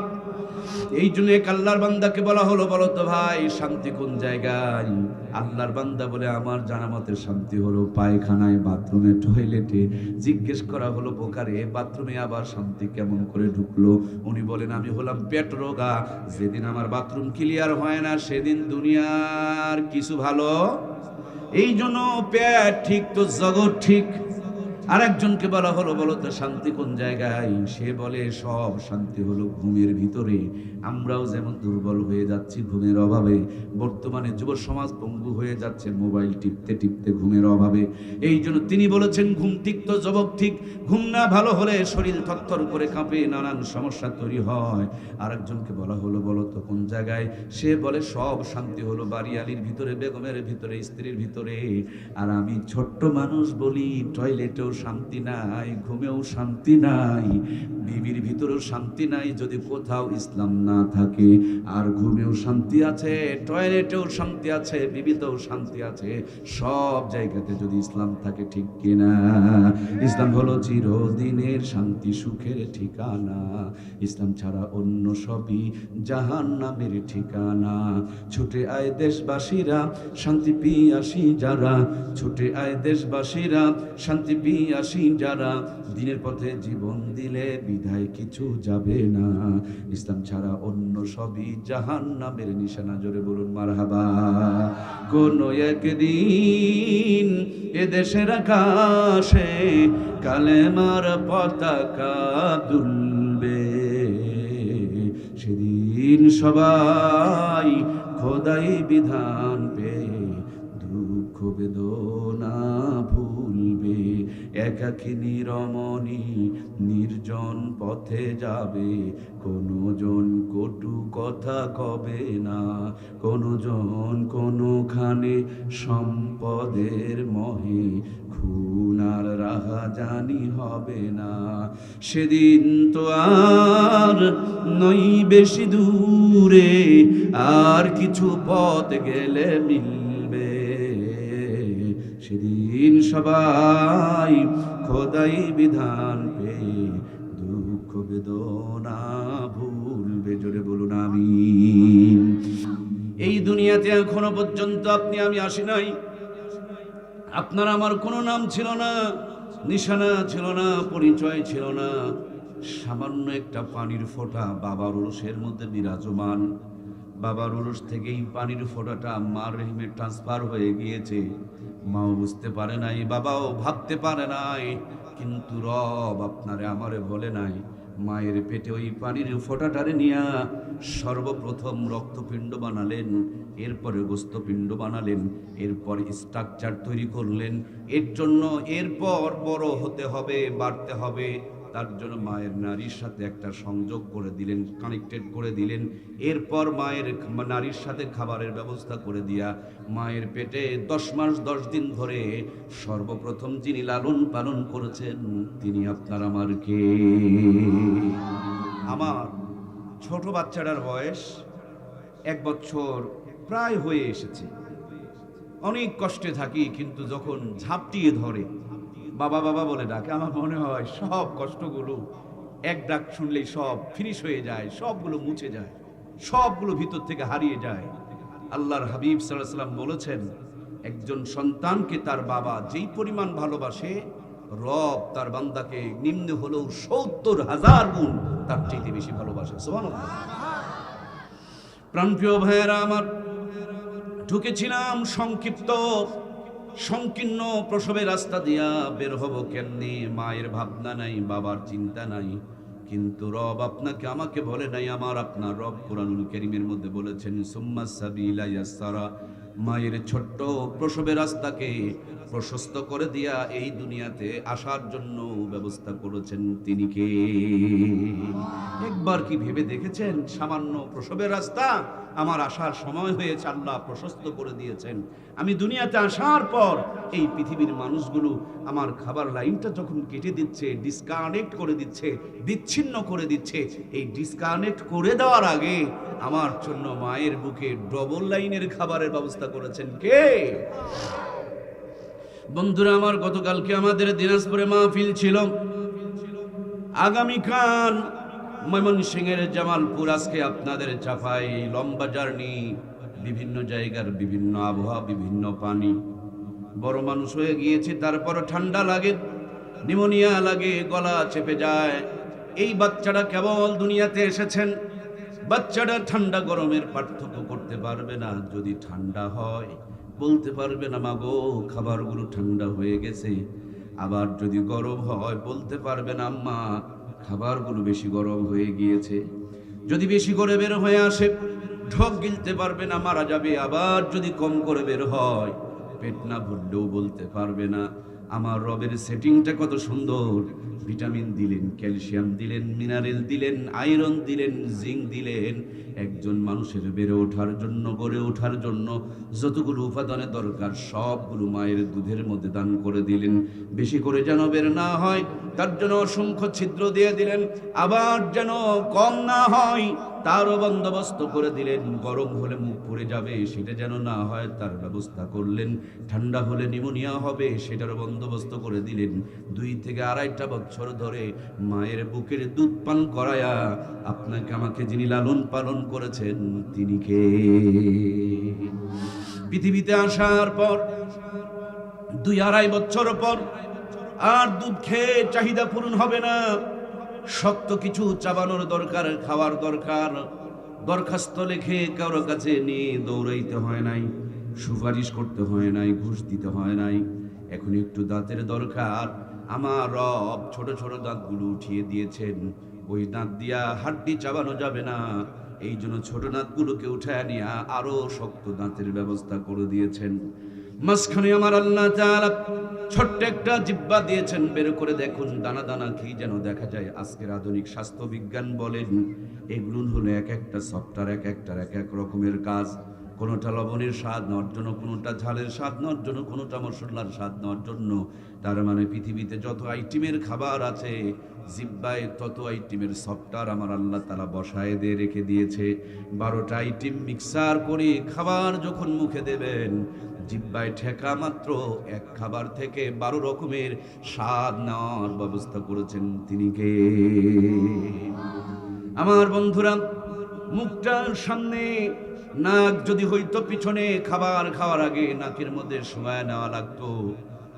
এই জন্য এক আল্লাহর বান্দাকে বলা হলো, বলো তো ভাই শান্তি কোন জায়গায়? আল্লাহর বান্দা বলে, আমার জানা মতে শান্তি হলো পায়খানায়, বাথরুমে, টয়লেটে। জিজ্ঞেস করা হলো, বোকারে বাথরুমে আবার শান্তি কেমন করে ঢুকলো? উনি বলেন, আমি হলাম পেট রোগা, যেদিন আমার বাথরুম ক্লিয়ার হয় না সেদিন দুনিয়ার কিছু ভালো। এই জন্য পেট ঠিক তো জগৎ ঠিক। আরেকজনকে বলা হলো, বলো তো শান্তি কোন জায়গায়? সে বলে, সব শান্তি হলো ঘুমের ভিতরে। আমরাও যেমন দুর্বল হয়ে যাচ্ছি ঘুমের অভাবে, বর্তমানে যুব সমাজ পঙ্গু হয়ে যাচ্ছে মোবাইল টিপতে টিপতে ঘুমের অভাবে। এই জন্য তিনি বলেছেন, ঘুম ঠিক তো জবক ঠিক। ঘুম না ভালো হলে শরীর থরথর করে কাঁপে, নানান সমস্যা তৈরি হয়। আরেকজনকে বলা হলো, বলো তো কোন জায়গায়? সে বলে, সব শান্তি হলো বাড়িয়ালির ভিতরে, বেগমের ভিতরে, স্ত্রীর ভিতরে। আর আমি ছোট্ট মানুষ বলি, টয়লেটেও শান্তি নাই, ঘুমেও শান্তি নাই, বিবির ভিতরেও শান্তি নাই যদি কোথাও ইসলাম না থাকে। আর ঘুমেও শান্তি আছে, টয়লেটেও শান্তি আছে, বিবিতেও শান্তি আছে, সব জায়গাতে যদি ইসলাম থাকে, ঠিক কিনা? ইসলাম হলো চিরদিনের শান্তি সুখের ঠিকানা, ইসলাম ছাড়া অন্য সবই জাহান্নামের ঠিকানা। ছুটে আয় দেশবাসীরা শান্তি পিয়াসী যারা, ছুটে আয় দেশবাসীরা শান্তি পিয়াসী যারা, দিনের পথে জীবন দিলে বিধায় কিছু যাবে না, ইসলাম ছাড়া অন্য সবই জাহান্নামের নিশানা। জোরে বলুন মারহাবা। কোন একদিন এ দেশের আকাশে কালেমার পতাকা দুলবে, সেদিন সবাই খোদাই বিধান পেয়ে দুঃখ বেদনা ভুলবে, একাকিনী রমণী নির্জন পথে যাবে, কোনো জন কটু কথা কবে না, কোনো জন কোনোখানে সম্পদের মহে খুন আর রাহাজানি হবে না। সেদিন তো আর নই বেশি দূরে, আর কিছু পথ গেলে মিলবে, সেদিন সবাই খোদাই বিধান পেয়ে দুঃখ বেদনা ভুলবে। জোরে বলুন আমিন। এই দুনিয়াতে এখনো পর্যন্ত আপনি আমি আসি নাই, আপনার আমার কোনো নাম ছিল না, নিশানা ছিল না, পরিচয় ছিল না। সামান্য একটা পানির ফোঁটা বাবার উরুসের মধ্যে বিরাজমান। বাবার উরুস থেকেই পানির ফোঁটাটা মার রহিমে ট্রান্সফার হয়ে গিয়েছে। মাও বুঝতে পারে নাই, বাবাও ভাবতে পারে নাই, কিন্তু রব আপনারে আমারে বলে নাই, মায়ের পেটে ওই পানির ফোঁটাটারে নিয়া সর্বপ্রথম রক্তপিণ্ড বানালেন, এরপরে গোস্তপিণ্ড বানালেন, এরপর স্ট্রাকচার তৈরি করলেন। এর জন্য এরপর বড় হতে হবে, বাড়তে হবে, তার জন্য মায়ের নারীর সাথে একটা সংযোগ করে দিলেন, কানেক্টেড করে দিলেন। এরপর মায়ের নারীর সাথে খাবারের ব্যবস্থা করে দিয়া মায়ের পেটে 10 মাস 10 দিন ধরে সর্বপ্রথম যিনি লালন পালন করেছেন তিনি আপনার আমার কে? আমার ছোট বাচ্চাটার বয়স 1 বছর প্রায় হয়ে এসেছে। অনেক কষ্টে থাকি, কিন্তু যখন ঝাপটিয়ে ধরে বাবা বাবা বলে ডাকে, আমার মনে হয় সব কষ্টগুলো এক ডাক শুনলেই সব ফিনিশ হয়ে যায়, সবগুলো মুছে যায়, সবগুলো ভিতর থেকে হারিয়ে যায়। আল্লাহর হাবিব সাল্লাল্লাহু আলাইহি ওয়াসাল্লাম বলেছেন, একজন সন্তানকে তার বাবা যেই পরিমাণ ভালোবাসে, রব তার বান্দাকে নিম্ন হলেও 70,000 গুণ তার চাইতে বেশি ভালোবাসে। সুবহানাল্লাহ। প্রাণপ্রিয় ভাইয়েরা আমার, ঢুকেছিলাম সংকীর্ণ প্রসবের রাস্তা দিয়া, বের হব কেমনে? মায়ের ভাবনা নাই, বাবার চিন্তা নাই, কিন্তু রব আপনাকে আমাকে বলে নাই, আমার আপনার রব কুরআনুল কারীমের মধ্যে বলেছেন, সুম্মা সাবিলা ইয়াসসারা, মায়ের ছোট্ট প্রসবের রাস্তাকে প্রশস্ত করে দিয়া এই দুনিয়াতে আসার জন্য ব্যবস্থা করেছেন তিনি কে? একবার কি ভেবে দেখেছেন? সামান্য প্রসবের রাস্তা আমার আসার সময় হয়েছে, আল্লাহ প্রশস্ত করে দিয়েছেন। আমি দুনিয়াতে আসার পর এই পৃথিবীর মানুষগুলো আমার খাবার লাইনটা যখন কেটে দিচ্ছে, ডিসকানেক্ট করে দিচ্ছে, বিচ্ছিন্ন করে দিচ্ছে, এই ডিসকানেক্ট করে দেওয়ার আগে আমার জন্য মায়ের বুকে ডবল লাইনের খাবারের ব্যবস্থা করেছেন কে? বন্ধুরা আমার, গতকালকে আমাদের দিনাজপুরে মাহফিল ছিল, আগামীকাল ময়মনসিংহের জামালপুর, আজকে আপনাদের চাপাই। লম্বা জার্নি, বিভিন্ন জায়গার বিভিন্ন আবহাওয়া, বিভিন্ন পানি। বড় মানুষ হয়ে গিয়েছি, তারপর ঠান্ডা লাগে, নিউমোনিয়া লাগে, গলা চেপে যায়। এই বাচ্চাটা কেবল দুনিয়াতে এসেছেন, বাচ্চাটা ঠান্ডা গরমের পার্থক্য করতে পারবে না। যদি ঠান্ডা হয় বলতে পারবে না মাগো খাবারগুলো ঠান্ডা হয়ে গেছে। আবার যদি গরম হয় বলতে পারবে না আম্মা খাবারগুলো বেশি গরম হয়ে গিয়েছে। যদি বেশি করে বের হয়ে আসে ঢোক গিলতে পারবে না, মারা যাবে। আবার যদি কম করে বের হয় পেট না ভরলেও বলতে পারবে না। আমার রবের সেটিংটা কত সুন্দর! ভিটামিন দিলেন, ক্যালসিয়াম দিলেন, মিনারেল দিলেন, আয়রন দিলেন, জিঙ্ক দিলেন। একজন মানুষের বেড়ে ওঠার জন্য, গড়ে ওঠার জন্য যতগুলো উপাদানের দরকার সবগুলো মায়ের দুধের মধ্যে দান করে দিলেন। বেশি করে যেন বের না হয় তার জন্য অসংখ্য ছিদ্র দিয়ে দিলেন। আবার যেন কম না হয় তারও বন্দোবস্ত করে দিলেন। গরম হলে মুখ পুড়ে যাবে সেটা যেন না হয় তার ব্যবস্থা করলেন। ঠান্ডা হলে নিউমোনিয়া হবে সেটারও বন্দোবস্ত করে দিলেন। 2 থেকে 2.5 বছর ধরে মায়ের বুকের দুধ পান করায়া আপনাকে আমাকে যিনি লালন পালন করেছেন তিনি কে? পৃথিবীতে আসার পর 2-2.5 বছর পর আর দুধ খেয়ে চাহিদা পূরণ হবে না। শক্ত কিছু চাবানোর দরকার, খাওয়ার দরকার। দরখাস্ত লিখে কারো কাছে নিয়ে দৌড়াইতে হয় নাই, সুপারিশ করতে হয় নাই, ঘুষ দিতে হয় নাই। এখন একটু দাঁতের দরকার। আমার রব ছোট ছোট দাঁতগুলো উঠিয়ে দিয়েছেন। ওই দাঁত দিয়া হাড্ডি চাবানো যাবে না, এই জন্য ছোট দাঁতগুলোকে উঠায় নিয়ে আরো শক্ত দাঁতের ব্যবস্থা করে দিয়েছেন। মাঝখানে আমার আল্লাহ তাআলা ছোট্ট একটা জিহ্বা দিয়েছেন, বের করে দেখুন দানা দানা কি যেন দেখা যায়। আজকের আধুনিক স্বাস্থ্য বিজ্ঞান বলেন এগুলো হলো এক একটা সফটওয়্যার, এক একটার এক এক রকমের কাজ। কোনোটা লবণের স্বাদ নেওয়ার জন্য, কোনোটা ঝালের স্বাদ নেওয়ার জন্য, কোনোটা মশলার স্বাদ নেওয়ার জন্য। তার মানে পৃথিবীতে যত আইটেমের খাবার আছে জিহ্বায় তত আইটেমের সফটওয়্যার আমার আল্লাহ তাআলা বসায় দিয়ে রেখে দিয়েছে। 12টা আইটেম মিক্সার করে খাবার যখন মুখে দেবেন জিহ্বায় ঠেকা মাত্র এক খাবার থেকে 12 রকমের স্বাদ নেওয়ার ব্যবস্থা করেছেন তিনি কে? আমার বন্ধুরা, মুখটার সামনে নাক যদি হইতো পিছনে, খাবার খাওয়ার আগে নাকের মধ্যে সময় নেওয়া লাগতো।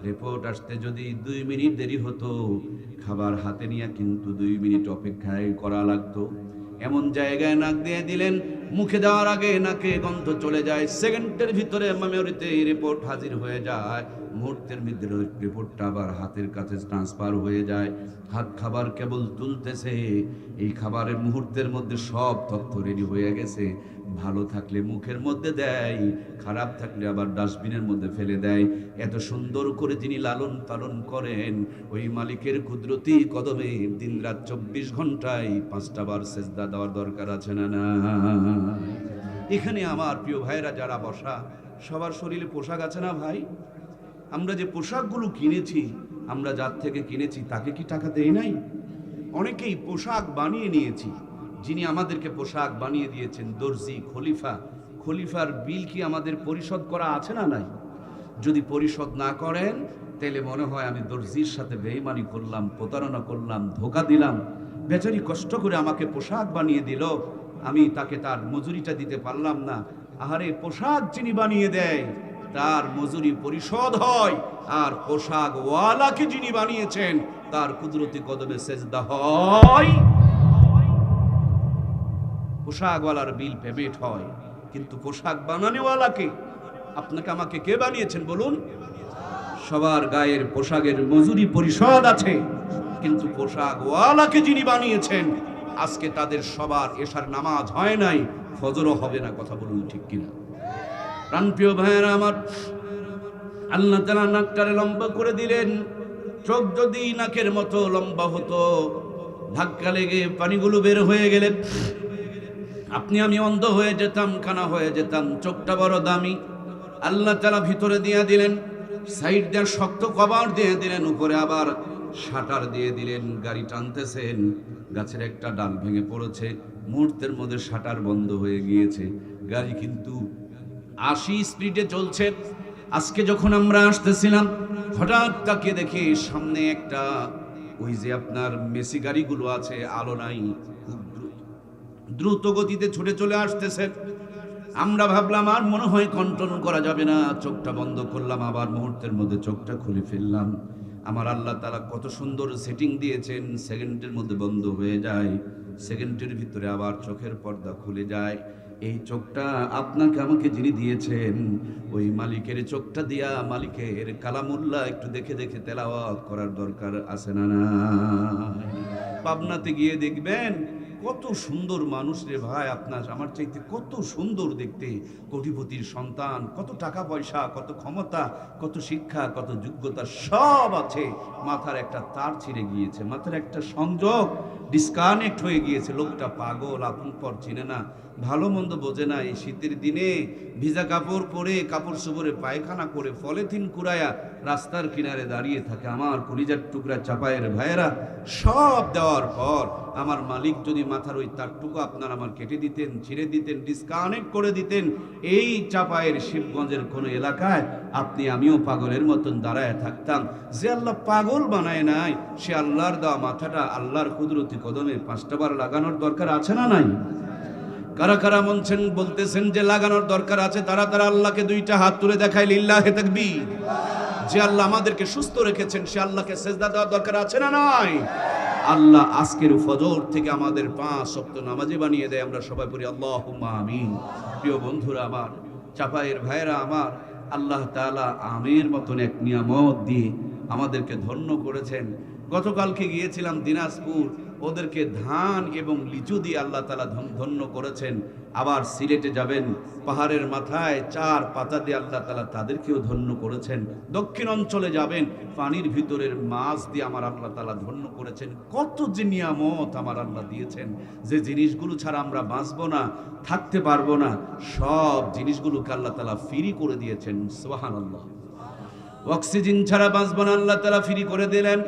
রিপোর্ট আসতে যদি 2 মিনিট দেরি হতো খাবার হাতে নিয়ে কিন্তু 2 মিনিট অপেক্ষায় করা লাগতো। এমন জায়গায় নাক দিয়ে দিলেন মুখে দেওয়ার আগে নাকে গন্ধ চলে যায়, সেকেন্ডের ভিতরে মেমোরিতে রিপোর্ট হাজির হয়ে যায়। মুহূর্তের মধ্যে রিপোর্টটা আবার হাতের কাছে ট্রান্সফার হয়ে যায়। হাত খাবার কেবল তুলতেছে, এই খাবারের মুহূর্তের মধ্যে সব তথ্য রেডি হয়ে গেছে। ভালো থাকলে মুখের মধ্যে দেয়, খারাপ থাকলে আবার ডাস্টবিনের মধ্যে ফেলে দেয়। এত সুন্দর করে যিনি লালন পালন করেন, ওই মালিকের কুদরতি কদমে দিনরাত 24 ঘন্টায় 5টা বার সেজদা দেওয়ার দরকার আছে না? না, এখানে আমার প্রিয় ভাইরা যারা বসা, সবার শরীরে পোশাক আছে না ভাই? আমরা যে পোশাকগুলো কিনেছি, আমরা যার থেকে কিনেছি তাকে কি টাকা দেই নাই? অনেকেই পোশাক বানিয়ে নিয়েছি। যিনি আমাদেরকে পোশাক বানিয়ে দিয়েছেন দর্জি খলিফা, খলিফার বিল কি আমাদের পরিশোধ করা আছে না নাই? যদি পরিশোধ না করেন তাহলে মনে হয় আমি দর্জির সাথে বেঈমানি করলাম, প্রতারণা করলাম, ধোঁকা দিলাম। বেচারি কষ্ট করে আমাকে পোশাক বানিয়ে দিল, আমি তাকে তার মজুরিটা দিতে পারলাম না। আহারে, পোশাক যিনি বানিয়ে দেয় তার মজুরি পরিশোধ হয়, আর পোশাক ওয়ালাকে যিনি বানিয়েছেন তার কুদরতি কদমে সেজদা হয়। পোশাকওয়ালার বিল পেমেন্ট হয়, কিন্তু পোশাক বানানোওয়ালাকে, আপনাকে আমাকে কে বানিয়েছেন বলুন? সবার গায়ের পোশাকের মজুরি পরিশোধ আছে, কিন্তু পোশাকওয়ালাকে যিনি বানিয়েছেন, আজকে তাদের সবার এশার নামাজ হয় নাই, ফজরও হবে না। কথা বলুন ঠিক কিনা? প্রাণপ্রিয় ভাইয়েরা আমার, আল্লাহ তাআলা নাকটারে লম্বা করে দিলেন। চোখ যদি নাকের মতো লম্বা হতো, ধাক্কা লেগে পানিগুলো বের হয়ে গেলে আপনি আমি অন্ধ হয়ে যেতাম, কানা হয়ে যেতাম। চোখটা বড় দামি, আল্লাহ তাআলা ভিতরে দিয়ে দিলেন, সাইড দিয়ে শক্ত কভার দিয়ে দিলেন, উপরে আবার শাটার দিয়ে দিলেন। গাড়ি টানতেছেন, গাছের একটা ডাল ভেঙে পড়েছে, মুহূর্তের মধ্যে শাটার বন্ধ হয়ে গিয়েছে। গাড়ি কিন্তু 80 স্পিডে চলছে। আজকে যখন আমরা আসতেছিলাম, হঠাৎ তাকিয়ে দেখি সামনে একটা, ওই যে আপনার মেসি গাড়িগুলো আছে, আলো নাই, খুব দ্রুত গতিতে ছুটে চলে আসতেছে। আমরা ভাবলাম আর মনে হয় কন্ট্রোল করা যাবে না, চোখটা বন্ধ করলাম, আবার মুহূর্তের মধ্যে চোখটা খুলে ফেললাম। আমার আল্লাহ তাআলা কত সুন্দর সেটিং দিয়েছেন, সেকেন্ডের মধ্যে বন্ধ হয়ে যায়, সেকেন্ডের ভিতরে আবার চোখের পর্দা খুলে যায়। এই চোখটা আপনাকে আমাকে যিনি দিয়েছেন, ওই মালিকের চোখটা দিয়া মালিকের কালামুল্লাহ একটু দেখে দেখে তেলাওয়াত করার দরকার আছে না? না, পাবনাতে গিয়ে দেখবেন কত সুন্দর মানুষ রে ভাই, আপনার আমার চাইতে কত সুন্দর দেখতে, কোটিপতির সন্তান, কত টাকা পয়সা, কত ক্ষমতা, কত শিক্ষা, কত যোগ্যতা সব আছে। মাথার একটা তার ছিঁড়ে গিয়েছে, মাথার একটা সংযোগ ডিসকানেক্ট হয়ে গিয়েছে। লোকটা পাগল, আপন পর চিনে না, ভালো মন্দ বোঝে না। এই শীতের দিনে ভিজা কাপড় পরে, কাপড় চোপড়ে পায়খানা করে, পলিথিন কুড়ায়া রাস্তার কিনারে দাঁড়িয়ে থাকে। আমার কলিজার টুকরা চাপায়ের ভাইয়েরা, সব দেওয়ার পর আমার মালিক যদি মাথার ওই তারটুকু আপনার আমার কেটে দিতেন, ছিঁড়ে দিতেন, ডিসকানেক্ট করে দিতেন, এই চাপায়ের শিবগঞ্জের কোনো এলাকায় আপনি আমিও পাগলের মতন দাঁড়ায় থাকতাম। যে আল্লাহ পাগল বানায় নাই, সে আল্লাহর দেওয়া মাথাটা আল্লাহর কুদরতি কদমে 5টা বার লাগানোর দরকার আছে না নাই? কারা কারা মনছেন বলতেছেন যে লাগানোর দরকার আছে, তারা তারা আল্লাহকে 2টা হাত তুলে দেখায় লিল্লাহে তাকবীর। যে আল্লাহ আমাদেরকে সুস্থ রেখেছেন, সে আল্লাহকে সেজদা দেওয়ার দরকার আছে না নাই? আল্লাহ আজকের ফজর থেকে আমাদের 5 ওয়াক্ত নামাজি বানিয়ে দেয়। আমরা সবাই পড়ি আল্লাহুম্মা আমিন। প্রিয় বন্ধুরা আমার, চাপায়ের ভাইয়েরা আমার, আল্লাহ তাআলা আমের মতন এক নিয়ামত দিয়ে আমাদেরকে ধন্য করেছেন। গতকালকে গিয়েছিলাম দিনাজপুর, ওদেরকে ধান এবং লিচু দিয়ে আল্লাহ তাআলা ধন্য করেছেন। আবার সিলেটে যাবেন, পাহাড়ের মাথায় 4 পাতা দিয়ে আল্লাহ তাআলা তাদেরকেও ধন্য করেছেন। দক্ষিণ অঞ্চলে যাবেন, পানির ভিতরের মাছ দিয়ে আমার আল্লাহ তাআলা ধন্য করেছেন। কত যে নিয়ামত আমার আল্লাহ দিয়েছেন, যে জিনিসগুলো ছাড়া আমরা বাঁচবো না, থাকতে পারবো না, সব জিনিসগুলোকে আল্লাহ তাআলা ফ্রি করে দিয়েছেন। সুবহানাল্লাহ। অক্সিজেন ছাড়া বাঁচবো না, আল্লাহ তাআলা ফ্রি করে দিলেন।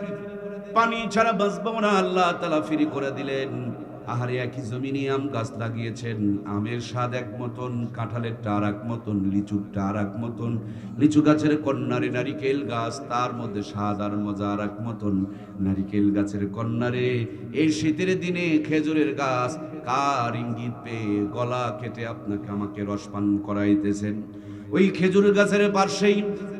পানি ছাড়া বাঁচবো না, আল্লাহ তাআলা ফ্রি করে দিলেন। আহারে, একই জমিনে আম গাছ লাগিয়েছেন, আমের স্বাদ এক মতন, কাঁঠালেরটা আর এক মতন, লিচুরটা আর এক মতন। লিচু গাছের কন্যারে নারিকেল গাছ, তার মধ্যে স্বাদ আর মজা আর এক মতন। নারিকেল গাছের কন্যারে এই শীতের দিনে খেজুরের গাছ কার ইঙ্গিত পেয়ে গলা কেটে আপনাকে আমাকে রসপান করাইতেছেন। ওই খেজুর গাছের পাশেই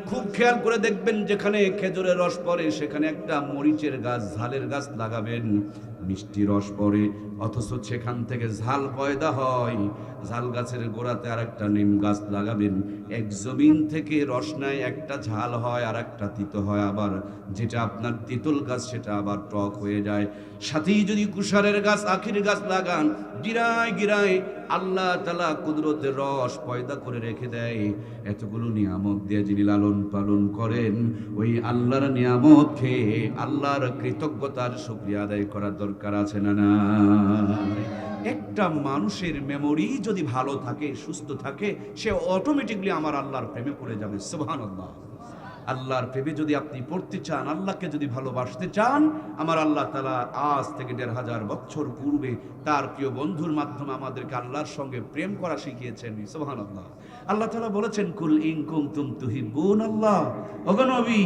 খুব খেয়াল করে দেখবেন, যেখানে খেজুরের রস পড়ে সেখানে একটা মরিচের গাছ, ঝালের গাছ লাগাবেন। মিষ্টি রস পড়ে অথচ সেখান থেকে ঝাল পয়দা হয়। ঝাল গাছের গোড়াতে আর একটা নিম গাছ লাগাবেন, এক জমিন থেকে রস নেয়, একটা ঝাল হয় আর একটা তিতো হয়, আবার যেটা আপনার তিতল গাছ সেটা আবার টক হয়ে যায়। সাথেই যদি কুশারের গাছ, আখের গাছ লাগান, গিরায় গিরায় আল্লাহ তাআলা কুদরতের রস পয়দা করে রেখে দেয়। এতগুলো নিয়ামত দিয়ে যিনি লালন পালন করেন, ওই আল্লাহর নিয়ামত খেয়ে আল্লাহর কৃতজ্ঞতার শুকরিয়া আদায় করার দরকার আছে না না? একটা মানুষের মেমোরি যদি ভালো থাকে, সুস্থ থাকে, সে অটোমেটিকলি আমার আল্লাহর প্রেমে পড়ে যাবে। সুবহানাল্লাহ। আল্লাহর প্রেমে যদি আপনি পড়তে চান, আল্লাহকে যদি ভালোবাসতে চান, আমার আল্লাহ তাআলা আজ থেকে ১৫০০ বছর পূর্বে তার প্রিয় বন্ধুর মাধ্যমে আমাদেরকে আল্লাহর সঙ্গে প্রেম করা শিখিয়েছেন। সুবহানাল্লাহ। আল্লাহ তাআলা বলেছেন, কুল ইন কুনতুম তুহিব্বুনাল্লাহ, ওগো নবী,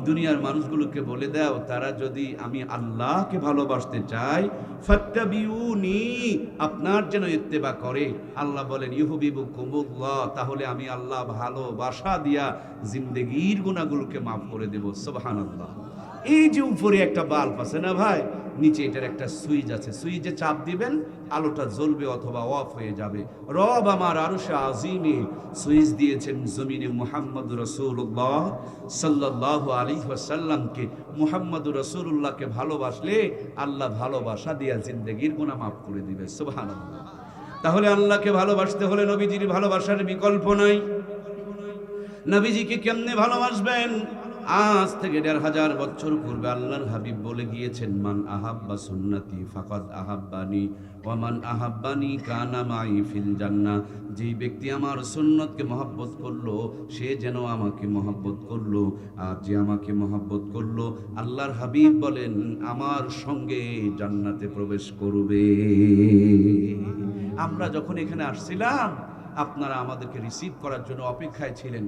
দুনিয়ার মানুষগুলোকে বলে দাও, তারা যদি আমি আল্লাহকে ভালোবাসতে চায়, ফাত্তাবিউনি, আপনার যেন ইত্তেবা করে। আল্লাহ বলেন ইউহিব্বুকুমুল্লাহ, তাহলে আমি আল্লাহ ভালোবাসা দিয়া জিন্দেগির গুনাহগুলোকে মাফ করে দেব। সুবহানাল্লাহ। এই যে উপরে একটা বাল্ব আছে না ভাই, নিচে এটার একটা সুইচ আছে, সুইচে চাপ দিবেন, আলোটা জ্বলবে অথবা অফ হয়ে যাবে। রব আমার আরশে আজিমে সুইচ দিয়েছেন জমিনে মুহাম্মদ রাসূলুল্লাহ সাল্লাল্লাহু আলাইহি ওয়াসাল্লামকে। মুহাম্মদ রাসূলুল্লাহকে ভালোবাসলে আল্লাহ ভালোবাসা দিয়া জিন্দেগির গুনাহ মাফ করে দিবে। সুবহানাল্লাহ। তাহলে আল্লাহকে ভালোবাসতে হলে নবীজির ভালোবাসার বিকল্প নাই। নবীজিকে কেমনে ভালোবাসবেন? আজ থেকে ১৫০০ বছর পূর্বে আল্লাহর হাবিব বলে গিয়েছেন, মান আহাব্বা সুন্নতি ফাকাদ আহাব্বানি ওয়া মান আহাব্বানি কানা মাই ফিল জান্নাহ। যেই ব্যক্তি আমার সুন্নতকে মহব্বত করলো, সে যেন আমাকে মহব্বত করলো, আর যে আমাকে মহব্বত করলো, আল্লাহর হাবিব বলেন, আমার সঙ্গে জান্নাতে প্রবেশ করবে। আমরা যখন এখানে আসছিলাম, আপনারা আমাদেরকে রিসিভ করার জন্য অপেক্ষায় ছিলেন,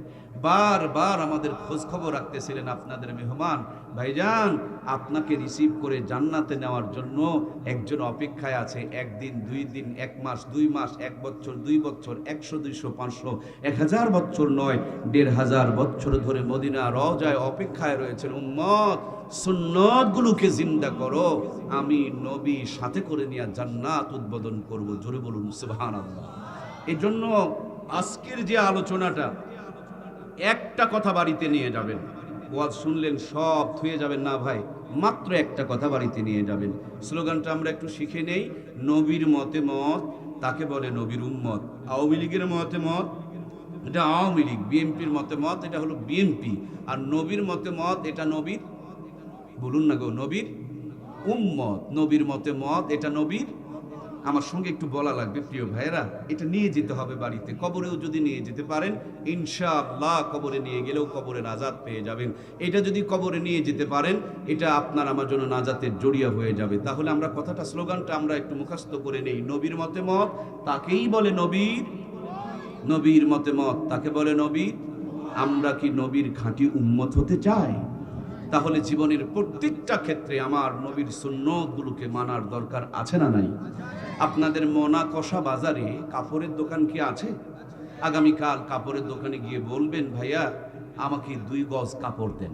বারবার আমাদের খোঁজ খবর রাখতেছিলেন। আপনাদের মেহমান ভাইজান, আপনাকে রিসিভ করে জান্নাতে নেওয়ার জন্য একজন অপেক্ষায় আছে। একদিন, 2 দিন, 1 মাস, 2 মাস, 1 বছর, 2 বছর, 100, 200, 500, 1000 বছর নয়, 1500 বছর ধরে মদিনা রওজায় অপেক্ষায় রয়েছেন। উম্মত, সুন্নতগুলোকে জিন্দা করো, আমি নবী সাথে করে নিয়ে জান্নাত উদ্বোধন করব। জোরে বলুন সুবহানাল্লাহ। এই জন্য আজকের যে আলোচনাটা, একটা কথা বাড়িতে নিয়ে যাবেন। ওয়াজ শুনলেন সব থুয়ে যাবেন না ভাই, মাত্র একটা কথা বাড়িতে নিয়ে যাবেন। স্লোগানটা আমরা একটু শিখে নেই। নবীর মতে মত, তাকে বলে নবীর উম্মত। আওয়ামী লীগের মতে মত, এটা আওয়ামী লীগ। বিএনপির মতে মত, এটা হলো বিএনপি। আর নবীর মতে মত, এটা নবীর, বলুন না গো, নবীর উম্মত। নবীর মতে মত, এটা নবীর। আমার সঙ্গে একটু বলা লাগবে প্রিয় ভাইয়েরা, এটা নিয়ে যেতে হবে বাড়িতে। কবরেও যদি নিয়ে যেতে পারেন, ইনশাআল্লাহ কবরে নিয়ে গেলেও কবরে নাজাত পেয়ে যাবেন। এটা যদি কবরে নিয়ে যেতে পারেন, এটা আপনার আমার জন্য নাজাতের জড়িয়া হয়ে যাবে। তাহলে আমরা কথাটা, স্লোগানটা আমরা একটু মুখস্থ করে নেই। নবীর মতে মত, তাকেই বলে নবীর। নবীর মতে মত, তাকে বলে নবীর। আমরা কি নবীর খাঁটি উম্মত হতে চাই? তাহলে জীবনের প্রত্যেকটা ক্ষেত্রে আমার নবীর সুন্নতগুলোকে মানার দরকার আছে না নাই? আপনাদের মনা কষা বাজারে কাপড়ের দোকান কি আছে? আগামীকাল কাপড়ের দোকানে গিয়ে বলবেন, ভাইয়া আমাকে 2 গজ কাপড় দেন।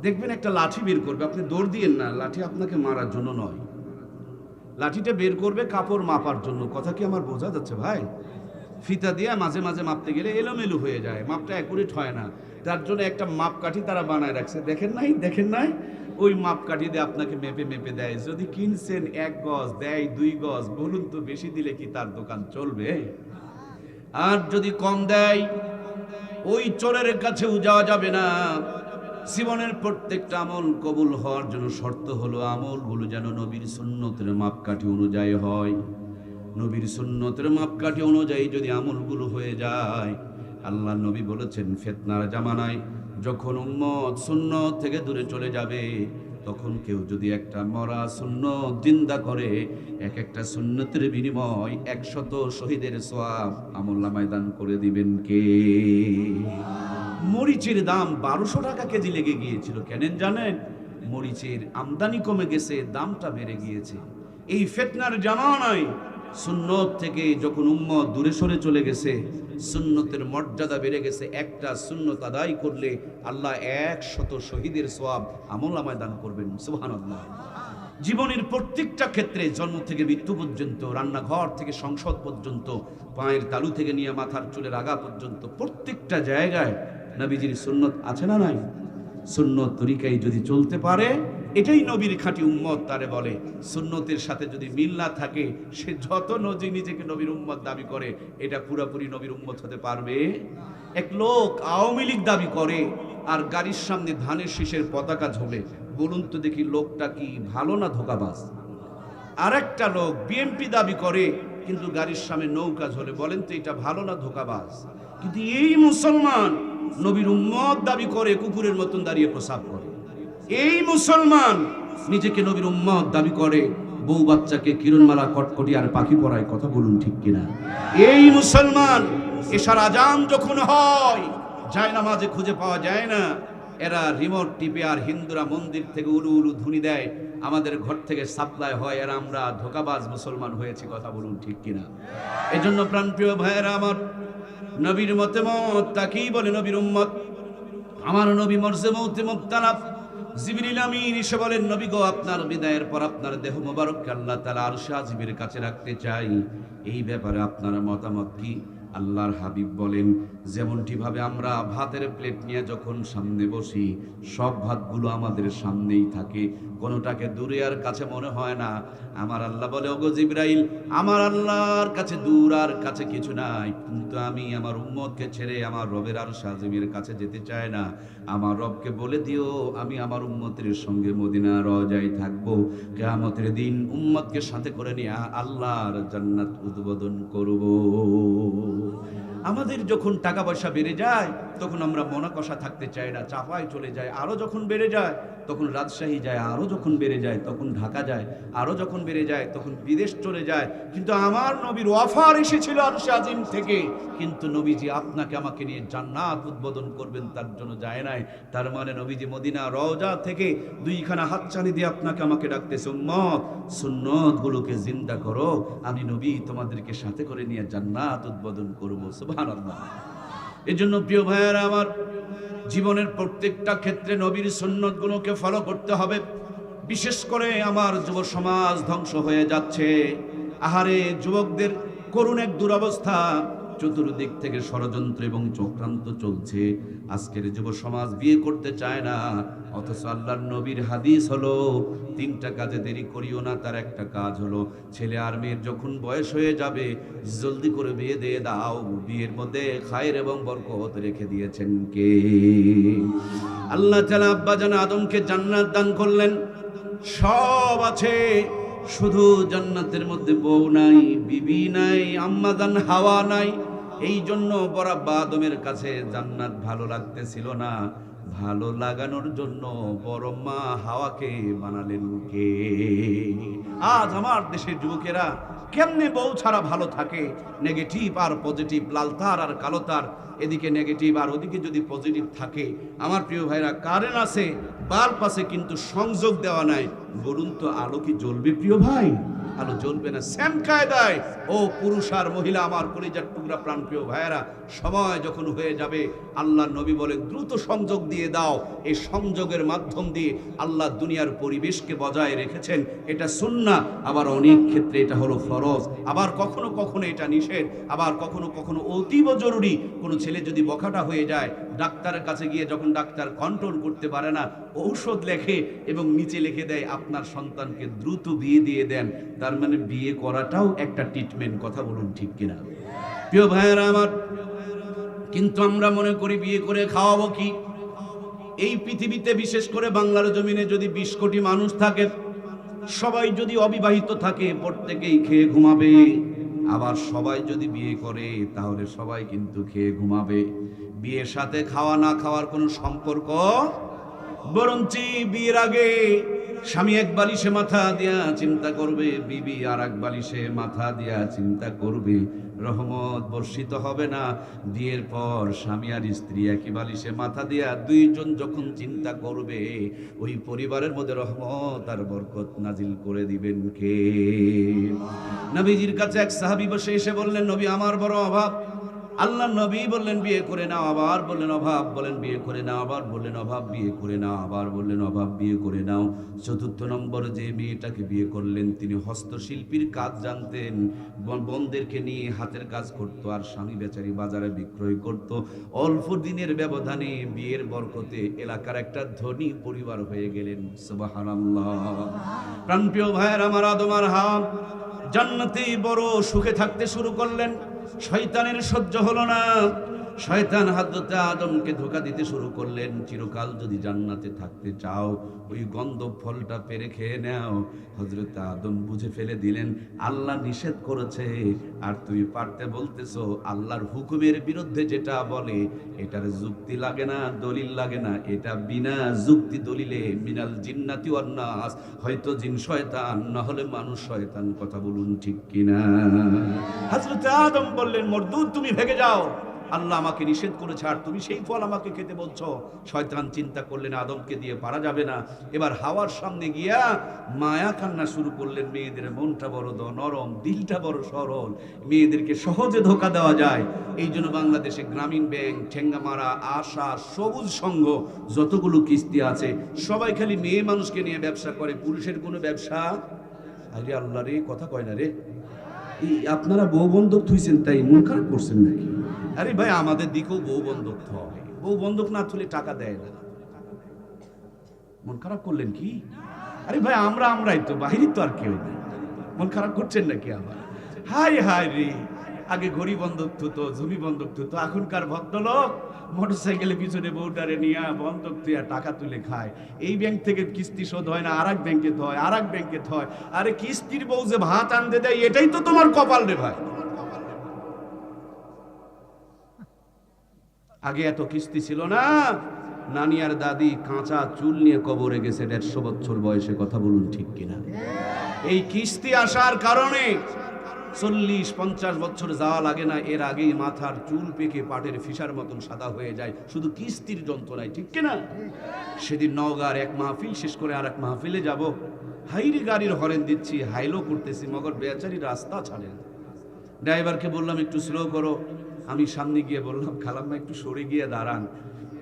দেখবেন একটা লাঠি বের করবে, আপনি দৌড় দিয়েন না, লাঠি আপনাকে মারার জন্য নয়, লাঠিটা বের করবে কাপড় মাপার জন্য। কথা কি আমার বোঝা যাচ্ছে ভাই? ফিতা দিয়ে মাঝে মাঝে মাপতে গেলে এলোমেলো হয়ে যায়, মাপটা অ্যাকুরেট হয় না। তার জন্য একটা মাপকাঠি তারা বানায় রাখছে, দেখেন নাই? ওই মাপকাঠি দিয়ে আপনাকে মেপে মেপে দেয়। যদি কিনছেন 1 গজ, দেয় 2 গজ, বলুন তো বেশি দিলে কি তার দোকান চলবে? আর যদি কম দেয়, ওই চোরের কাছেও যাওয়া যাবে না। জীবনের প্রত্যেকটা আমল কবুল হওয়ার জন্য শর্ত হলো, আমলগুলো যেন নবীর সুন্নতের মাপকাঠি অনুযায়ী হয়। নবীর সুন্নতের মাপকাঠি অনুযায়ী যদি আমলগুলো হয়ে যায়, আল্লাহ নবী বলেছেন, ফিতনার জামানায় যখন উম্মত সুন্নত থেকে দূরে চলে যাবে, তখন কেউ যদি একটা মরা সুন্নত জিন্দা করে, এক একটা সুন্নতের বিনিময় 100 শহীদের সওয়াব আমলনামায় দান করে দিবেন কে? মরিচের দাম 1200 টাকা কেজি লেগে গিয়েছিল। কেন জানেন? মরিচের আমদানি কমে গেছে, দামটা বেড়ে গিয়েছে। এই ফিতনার জামানায় সুন্নত থেকে যখন উম্মত দূরে সরে চলে গেছে, সুন্নতের মর্যাদা বেড়ে গেছে। একটা সুন্নত আদায় করলে আল্লাহ 100 শহীদের সওয়াব আমলনামায় দান করবেন। সুবহানাল্লাহ। জীবনের প্রত্যেকটা ক্ষেত্রে, জন্ম থেকে মৃত্যু পর্যন্ত, রান্নাঘর থেকে সংসদ পর্যন্ত, পায়ের তালু থেকে নিয়ে মাথার চুলের আগা পর্যন্ত প্রত্যেকটা জায়গায় নবীজির সুন্নত আছে না নাই? সুন্নত তরিকায় যদি চলতে পারে, এটাই নবীর খাঁটি উম্মত তারে বলে। সুন্নতের সাথে যদি মিল না থাকে, সে যত নিজেকে নবীর উম্মত দাবি করে, এটা পুরোপুরি নবীর উম্মত হতে পারবে। এক লোক আওয়ামী লীগ দাবি করে আর গাড়ির সামনে ধানের শীষের পতাকা ঝোলে, বলুন তো দেখি লোকটা কি ভালো না ধোঁকাবাজ? আর একটা লোক বিএনপি দাবি করে কিন্তু গাড়ির সামনে নৌকা ঝোলে, বলেন তো এটা ভালো না ধোঁকাবাজ? কিন্তু এই মুসলমান নবীর উম্মত দাবি করে কুকুরের মতন দাঁড়িয়ে প্রসাব করে। এই মুসলমান নিজেকে নবীর উম্মত দাবি করে, বউ বাচ্চাকে কিরণমালা কটকটি আর পাখি পরায়, কথা বলুন ঠিক কিনা? এই মুসলমান এশার আজান যখন হয়, যায় নামাজে খুঁজে পাওয়া যায় না, এরা রিমোট টিপে আর হিন্দুরা মন্দির থেকে উলু উলু ধ্বনি দেয়, আমাদের ঘর থেকে সাপ্লাই হয়, আর আমরা ধোঁকাবাজ মুসলমান হয়েছি, কথা বলুন ঠিক কিনা? এজন্য প্রাণপ্রিয় ভাইয়েরা আমার, নবীর মতে মত তাকেই বলে নবীর উম্মত। আমার নবী মরজে মৌতে মুবতালা, জিবরিল আমিন এসে বলেন, নবী গো, আপনার বিদায়ের পর আপনার দেহ মোবারককে আল্লাহ তাআলা আরশে আজিমের কাছে রাখতে চাই, এই ব্যাপারে আপনার মতামত কি? আল্লাহর হাবিব বলেন, যেমনটি ভাবে আমরা ভাতের প্লেট নিয়ে যখন সামনে বসি, সব ভাতগুলো আমাদের সামনেই থাকে, কোনোটাকে দূরে আর কাছে মনে হয় না। আমার আল্লাহ বলে, ওগো জিবরাইল, আমার আল্লাহর কাছে দূর আর কাছে কিছু নাই, কিন্তু আমি আমার উম্মতকে ছেড়ে আমার রবের আরশে আজিমের কাছে যেতে চাই না। আমার রবকে বলে দিও, আমি আমার উম্মতের সঙ্গে মদিনা রওজায় থাকবো, কিয়ামতের দিন উম্মতকে সাথে করে নিয়ে আল্লাহর জান্নাত উদ্বোধন করব। আমাদের যখন টাকা পয়সা বেড়ে যায়, তখন আমরা মনাকষা থাকতে চাই না, চাপায় চলে যায়। আরো যখন বেড়ে যায় তখন রাজশাহী যায়, আরো যখন বেড়ে যায় তখন ঢাকা যায়, আরো যখন বেড়ে যায় তখন বিদেশ চলে যায়। কিন্তু আমার নবীর অফার এসেছিল আরশে আজিম থেকে, কিন্তু নবীজি আপনাকে আমাকে নিয়ে জান্নাত উদ্বোধন করবেন তার জন্য যায় নাই। তার মানে নবীজি মদিনা রওজা থেকে দুইখানা হাতছানি দিয়ে আপনাকে আমাকে ডাকতেছে, উম্মত সুন্নত গুলোকে জিন্দা করো, আমি নবী তোমাদেরকে সাথে করে নিয়ে জান্নাত উদ্বোধন করবো। সুবহানাল্লাহ। এজন্য প্রিয় ভাইয়েরা আমার, জীবনের প্রত্যেকটা ক্ষেত্রে নবীর সুন্নত গুলোকে ফলো করতে হবে। বিশেষ করে আমার যুব সমাজ ধ্বংস হয়ে যাচ্ছে। আহারে, যুবকদের করুণ এক দুরবস্থা, চতুর্দিক থেকে ষড়যন্ত্র এবং চক্রান্ত চলছে। আজকের যুব সমাজ বিয়ে করতে চায় না, অথচ আল্লাহর নবীর হাদিস হলো, তিনটা কাজে দেরি করিও না, তার একটা কাজ হলো, ছেলে আর মেয়ের যখন বয়স হয়ে যাবে জলদি করে বিয়ে দিয়ে দাও। বিয়ের মধ্যে খায়ের এবং বরকত রেখে দিয়েছেন কে? আল্লাহ তাআলা আব্বাজান আদমকে জান্নাত দান করলেন, সব আছে, শুধু জান্নাতের মধ্যে বউ নাই, বিবি নাই, আম্মাজান হাওয়া নাই। এই জন্য বরাব্বা আদমের কাছে জান্নাত ভালো লাগতেছিল না, ভালো লাগানোর জন্য বড় মা হাওয়াকে বানালেন কে? আজ আমার দেশের যুবকেরা কেমনে বউ ছাড়া ভালো থাকে? নেগেটিভ আর পজিটিভ, লাল তার আর কালো তার, এদিকে নেগেটিভ আর ওদিকে যদি পজিটিভ থাকে। আমার প্রিয় ভাইরা, কারেন্ট আছে, বাল্ব আছে, কিন্তু সংযোগ দেওয়া নাই, বলুন তো আলো কি জ্বলবে? প্রিয় ভাই, আলো জ্বলবে না। সেম কায়দায় ও পুরুষ আর মহিলা, আমার কলিজার টুকরা প্রাণ প্রিয় ভাইয়েরা, সময় যখন হয়ে যাবে, আল্লাহ নবী বলে দ্রুত সংযোগ দিয়ে দাও। এই সংযোগের মাধ্যম দিয়ে আল্লাহ দুনিয়ার পরিবেশকে বজায় রেখেছেন। এটা সুন্নাহ, আবার অনেক ক্ষেত্রে এটা হলো ফরজ, আবার কখনো কখনো এটা নিষেধ, আবার কখনো কখনো অতীব জরুরি। কোনো ছেলে যদি বখাটা হয়ে যায়, ডাক্তারের কাছে গিয়ে যখন ডাক্তার কন্ট্রোল করতে পারে না, ঔষধ লেখে এবং নিচে লিখে দেয় আপনার সন্তানকে দ্রুত বিয়ে দিয়ে দেন। তার মানে বিয়ে করাটাও একটা ট্রিটমেন্ট, কথা বলুন ঠিক কিনা? প্রিয় ভাইয়েরা আমার, কিন্তু আমরা মনে করি বিয়ে করে খাওয়াবো কি? এই পৃথিবীতে, বিশেষ করে বাংলার জমিনে যদি 20 কোটি মানুষ থাকে, সবাই যদি অবিবাহিত থাকে, প্রত্যেকেই খেয়ে ঘুমাবে। আবার সবাই যদি বিয়ে করে, তাহলে সবাই কিন্তু খেয়ে ঘুমাবে। বিয়ের সাথে খাওয়া না খাওয়ার কোনো সম্পর্ক, বরঞ্চ বিয়ের আগে স্বামী এক বালিশে মাথা দিয়া চিন্তা করবে, বিবি আর এক বালিশে মাথা দিয়া চিন্তা করবে, রহমত বর্ষিত হবে না। বিয়ের পর স্বামী আর স্ত্রী একই বালিশে মাথা দিয়া দুইজন যখন চিন্তা করবে, ওই পরিবারের মধ্যে রহমত আর বরকত নাজিল করে দিবেন কে? নবীজির কাছে এক সাহাবী বসে এসে বললেন, নবী আমার বড় অভাব, আল্লাহ নবী বললেন বিয়ে করে নাও, আবার বললেন অভাব, বলেন বিয়ে করে নাও, আবার বললেন অভাব, বিয়ে করে নাও, আবার বললেন অভাব, বিয়ে করে নাও। চতুর্থ নম্বর যে মেয়েটাকে বিয়ে করলেন তিনি হস্তশিল্পীর কাজ জানতেন, বোনদেরকে নিয়ে হাতের কাজ করত, আর স্বামী বেচারি বাজারে বিক্রয় করত। অল্প দিনের ব্যবধানে বিয়ের বরকতে এলাকার একটা ধনী পরিবার হয়ে গেলেন। সুবহানাল্লাহ। প্রাণপ্রিয় ভাইয়ের আমার, আদম আর হাওয়া জান্নাতে বড় সুখে থাকতে শুরু করলেন। শয়তানের সহ্য হলো না, শয়তান হযরত আদমকে ধোঁকা দিতে শুরু করলেন, চিরকাল যদি জান্নাতে থাকতে চাও ওই গন্ধ ফলটা পেরে খেয়ে নাও। হযরত আদম বুঝে ফেলে দিলেন আল্লাহ নিষেধ করেছে, আর তুমি পারতে বলতেছো আল্লাহর হুকুমের বিরুদ্ধে যেটা বলে এটার যুক্তি লাগে না, দলিল লাগে না, এটা বিনা যুক্তি দলিলে মিনাল জিন্নাতি ওয়ান নাস, হয়তো জিন শয়তান না হলে মানুষ শয়তান। কথা বলুন ঠিক কিনা? হযরত আদম বললেন মরদুদ তুমি ভেগে যাও, আল্লাহ আমাকে নিষেধ করেছে আর তুমি সেই ফল আমাকে খেতে বলছো। শয়তান চিন্তা করলেন আদমকে দিয়ে পারা যাবে না, এবার হাওয়ার সামনে গিয়া মায়া কান্না শুরু করলেন। মেয়েদের মনটা বড় নরম, দিলটা বড় সরল, মেয়েদেরকে সহজে ধোকা দেওয়া যায়। এই জন্য বাংলাদেশে গ্রামীণ ব্যাংক, ঠেঙ্গামারা, আশা, সবুজ সংঘ, যতগুলো কিস্তি আছে সবাই খালি মেয়ে মানুষকে নিয়ে ব্যবসা করে, পুরুষের কোনো ব্যবসা। আরে আল্লাহ রে, কথা কয় না রে। আপনারা বউ বন্ধক থুইছেন তাই মন খারাপ করছেন নাকি? আরে ভাই আমাদের দিকেও বউ বন্ধক হয়, বউ বন্ধক না তুলে টাকা দেয় না। মন খারাপ করলেন কি? আরে ভাই আমরাই তো, বাহিরে তো আর কেউ নেই। মন খারাপ করছেন নাকি আবার? হাই হাই রে, আগে ঘড়ি বন্ধক থুতো, জমি বন্ধক থুতো, এখনকার ভদ্রলোক মোটরসাইকেলের পিছনে বউটারে নিয়ে বন্ধক তুইয়া টাকা তুলে খায়। এই ব্যাংক থেকে কিস্তি শোধ হয় না, আরেক ব্যাংকে হয়, আরেক ব্যাংকে হয়। আরে কিস্তির বউ যে ভাত আনতে দেয় এটাই তো তোমার কপাল রে ভাই। আগে এত কিস্তি ছিল না। নানি আর দাদি কাঁচা চুল নিয়ে কবরে গেছে 150 বছর বয়সে। কথা বলুন ঠিক কিনা? এই কিস্তি আসার কারণে 40-50 বছর যাওয়া লাগে না, এর আগেই মাথার চুল পেকে পাটের ফিসার মতন সাদা হয়ে যায়, শুধু কিস্তির যন্ত্রণায়। ঠিক কিনা? সেদিন নওগাঁর এক মাহফিল শেষ করে আর এক মাহফিলে যাব, হাইরে গাড়ির হরেন দিচ্ছি, হাইলো করতেছি, মগর বেচারি রাস্তা ছাড়েন। ড্রাইভারকে বললাম একটু স্লো করো, আমি সামনে গিয়ে বললাম খালাম্মা একটু সরে গিয়ে দাঁড়ান।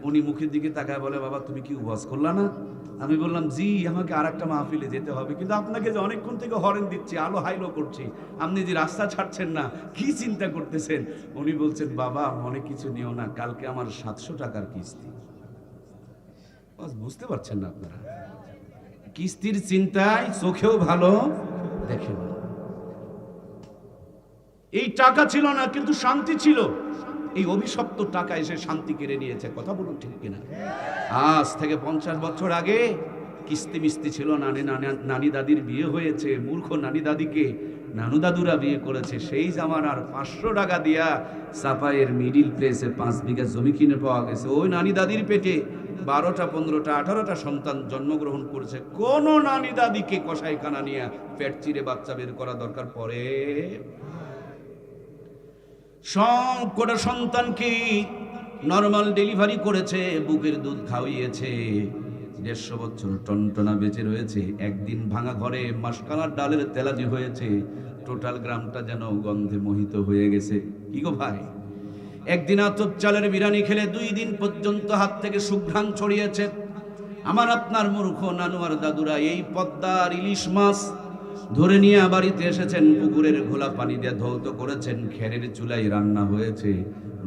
উনি মুখের দিকে তাকায় বলে বাবা তুমি কি ওয়াজ করলা না? আমি বললাম জি, আমাকে আর একটা মাহফিলে যেতে হবে, কিন্তু আপনাকে যে অনেকক্ষণ থেকে হরেন দিচ্ছি, আলো হাইলো করছি, আপনি যে রাস্তা ছাড়ছেন না, কি চিন্তা করতেছেন? উনি বলছেন বাবা মনে কিছু নিও না, কালকে আমার 700 টাকার কিস্তি। বুঝতে পারছেন না আপনারা? কিস্তির চিন্তায় চোখেও ভালো দেখে না। এই টাকা ছিল না কিন্তু শান্তি ছিল। এই অভিশপ্ত টাকা এসে শান্তি কেড়ে নিয়েছে। কথা বলুন ঠিক কিনা? আজ থেকে 50 বছর আগে কিস্তি মিস্তি ছিল, নানি দাদির বিয়ে হয়েছে, মূর্খ নানি দাদিকে নানু দাদুরা বিয়ে করেছে। সেই জামানার 500 টাকা দিয়া সাফাইয়ের মিডিল প্লেসে 5 বিঘা জমি কিনে পাওয়া গেছে। ওই নানি দাদির পেটে 12টা 15টা 18টা সন্তান জন্মগ্রহণ করেছে। কোন নানি দাদিকে কসাইখানা নিয়ে পেট চিরে বাচ্চা বের করা দরকার পড়ে? সবকটা সন্তানকে নরমাল ডেলিভারি করেছে, বুকের দুধ খাওয়িয়েছে, 150 বছর টনটনা বেঁচে রয়েছে। একদিন ভাঙা ঘরে মাসকালার ডালের তেলাজি হয়েছে, টোটাল গ্রামটা যেন গন্ধে মোহিত হয়ে গেছে। কি গো ভাই, একদিন আতপ চালের বিরিয়ানি খেলে 2 দিন পর্যন্ত হাত থেকে সুঘ্রাণ ছড়িয়েছে। আমার আপনার মূর্খ নানু আর দাদুরা এই পদ্মার ইলিশ মাছ ধরে নিয়ে বাড়িতে এসেছেন, পুকুরের ঘোলা পানি দিয়ে ধৌত করেছেন, খেরের চুলায় রান্না হয়েছে,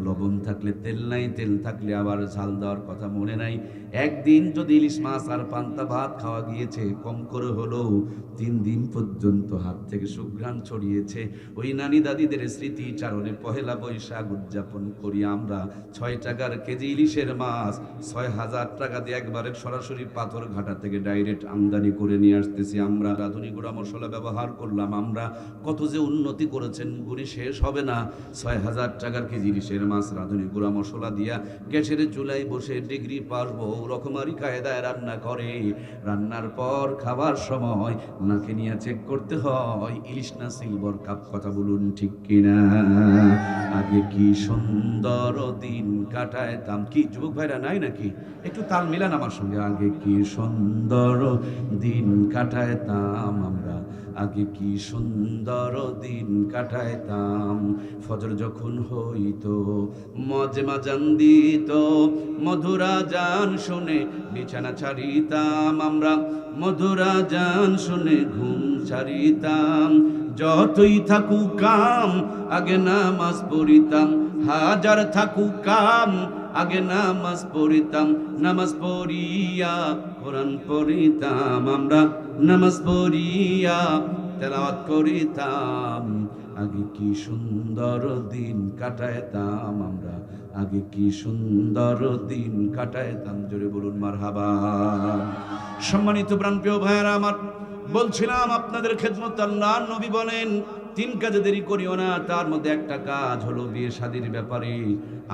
লবণ থাকলে তেল নাই, তেল থাকলে আবার ঝাল দেওয়ার কথা মনে নাই। একদিন যদি ইলিশ মাছ আর পান্তা ভাত খাওয়া গিয়েছে, কম করে হলেও 3 দিন পর্যন্ত হাত থেকে সুঘ্রাণ ছড়িয়েছে। ওই নানি দাদিদের স্মৃতি চারণে পহেলা বৈশাখ উদযাপন করি আমরা। 6 টাকার কেজি ইলিশের মাছ 6000 টাকা দিয়ে একবারে সরাসরি পাথর ঘাটা থেকে ডাইরেক্ট আমদানি করে নিয়ে আসতেছি আমরা। আধুনিক গুঁড়া মশলা ব্যবহার করলাম আমরা। কত যে উন্নতি করেছেন গুণে শেষ হবে না। 6000 টাকার কেজি ইলিশের মাছ রাঁধুনি গুঁড়া মশলা দিয়া গ্যাসের চুলায় বসে ডিগ্রি পাস বহু রকমারি কায়দায় রান্না করে। রান্নার পর খাবার সময় নাকে নিয়ে চেক করতে হয় ইলিশ না সিলভার কাপ। কথা বলুন ঠিক কিনা? আগে কি সুন্দর দিন কাটাইতাম। কি যুবক ভাইরা নাই নাকি? একটু তাল মিলান আমার সঙ্গে। আগে কি সুন্দর দিন কাটাইতাম আমরা, আগে কি সুন্দর দিন কাটাইতাম। ফজর যখন হইতো মজে মাজান দিত, মধুরা জান শুনে বিছানা ছাড়িতাম আমরা, মধুরা জান শুনে ঘুম ছাড়িতাম। যতই থাকুক কাম আগে নামাজ পড়িতাম, হাজার থাকুক কাম আগে নামাজ পড়িতাম। নামাজ পড়িয়া কোরআন পড়িতাম আমরা, নামাজ পড়িয়া তেলাওয়াত করিতাম। আগে কি সুন্দর দিন কাটাইতাম আমরা, আগে কি সুন্দর দিন কাটাইতাম। জোরে বলুন মারহাবা। সম্মানিত প্রাণপ্রিয় ভাইয়েরা আমার, বলছিলাম আপনাদের খেদমত আল্লাহ নবী বলেন 3 কাজে দেরি করিও না। তার মধ্যে একটা কাজ হলো বিয়ে শাদীর ব্যাপারে।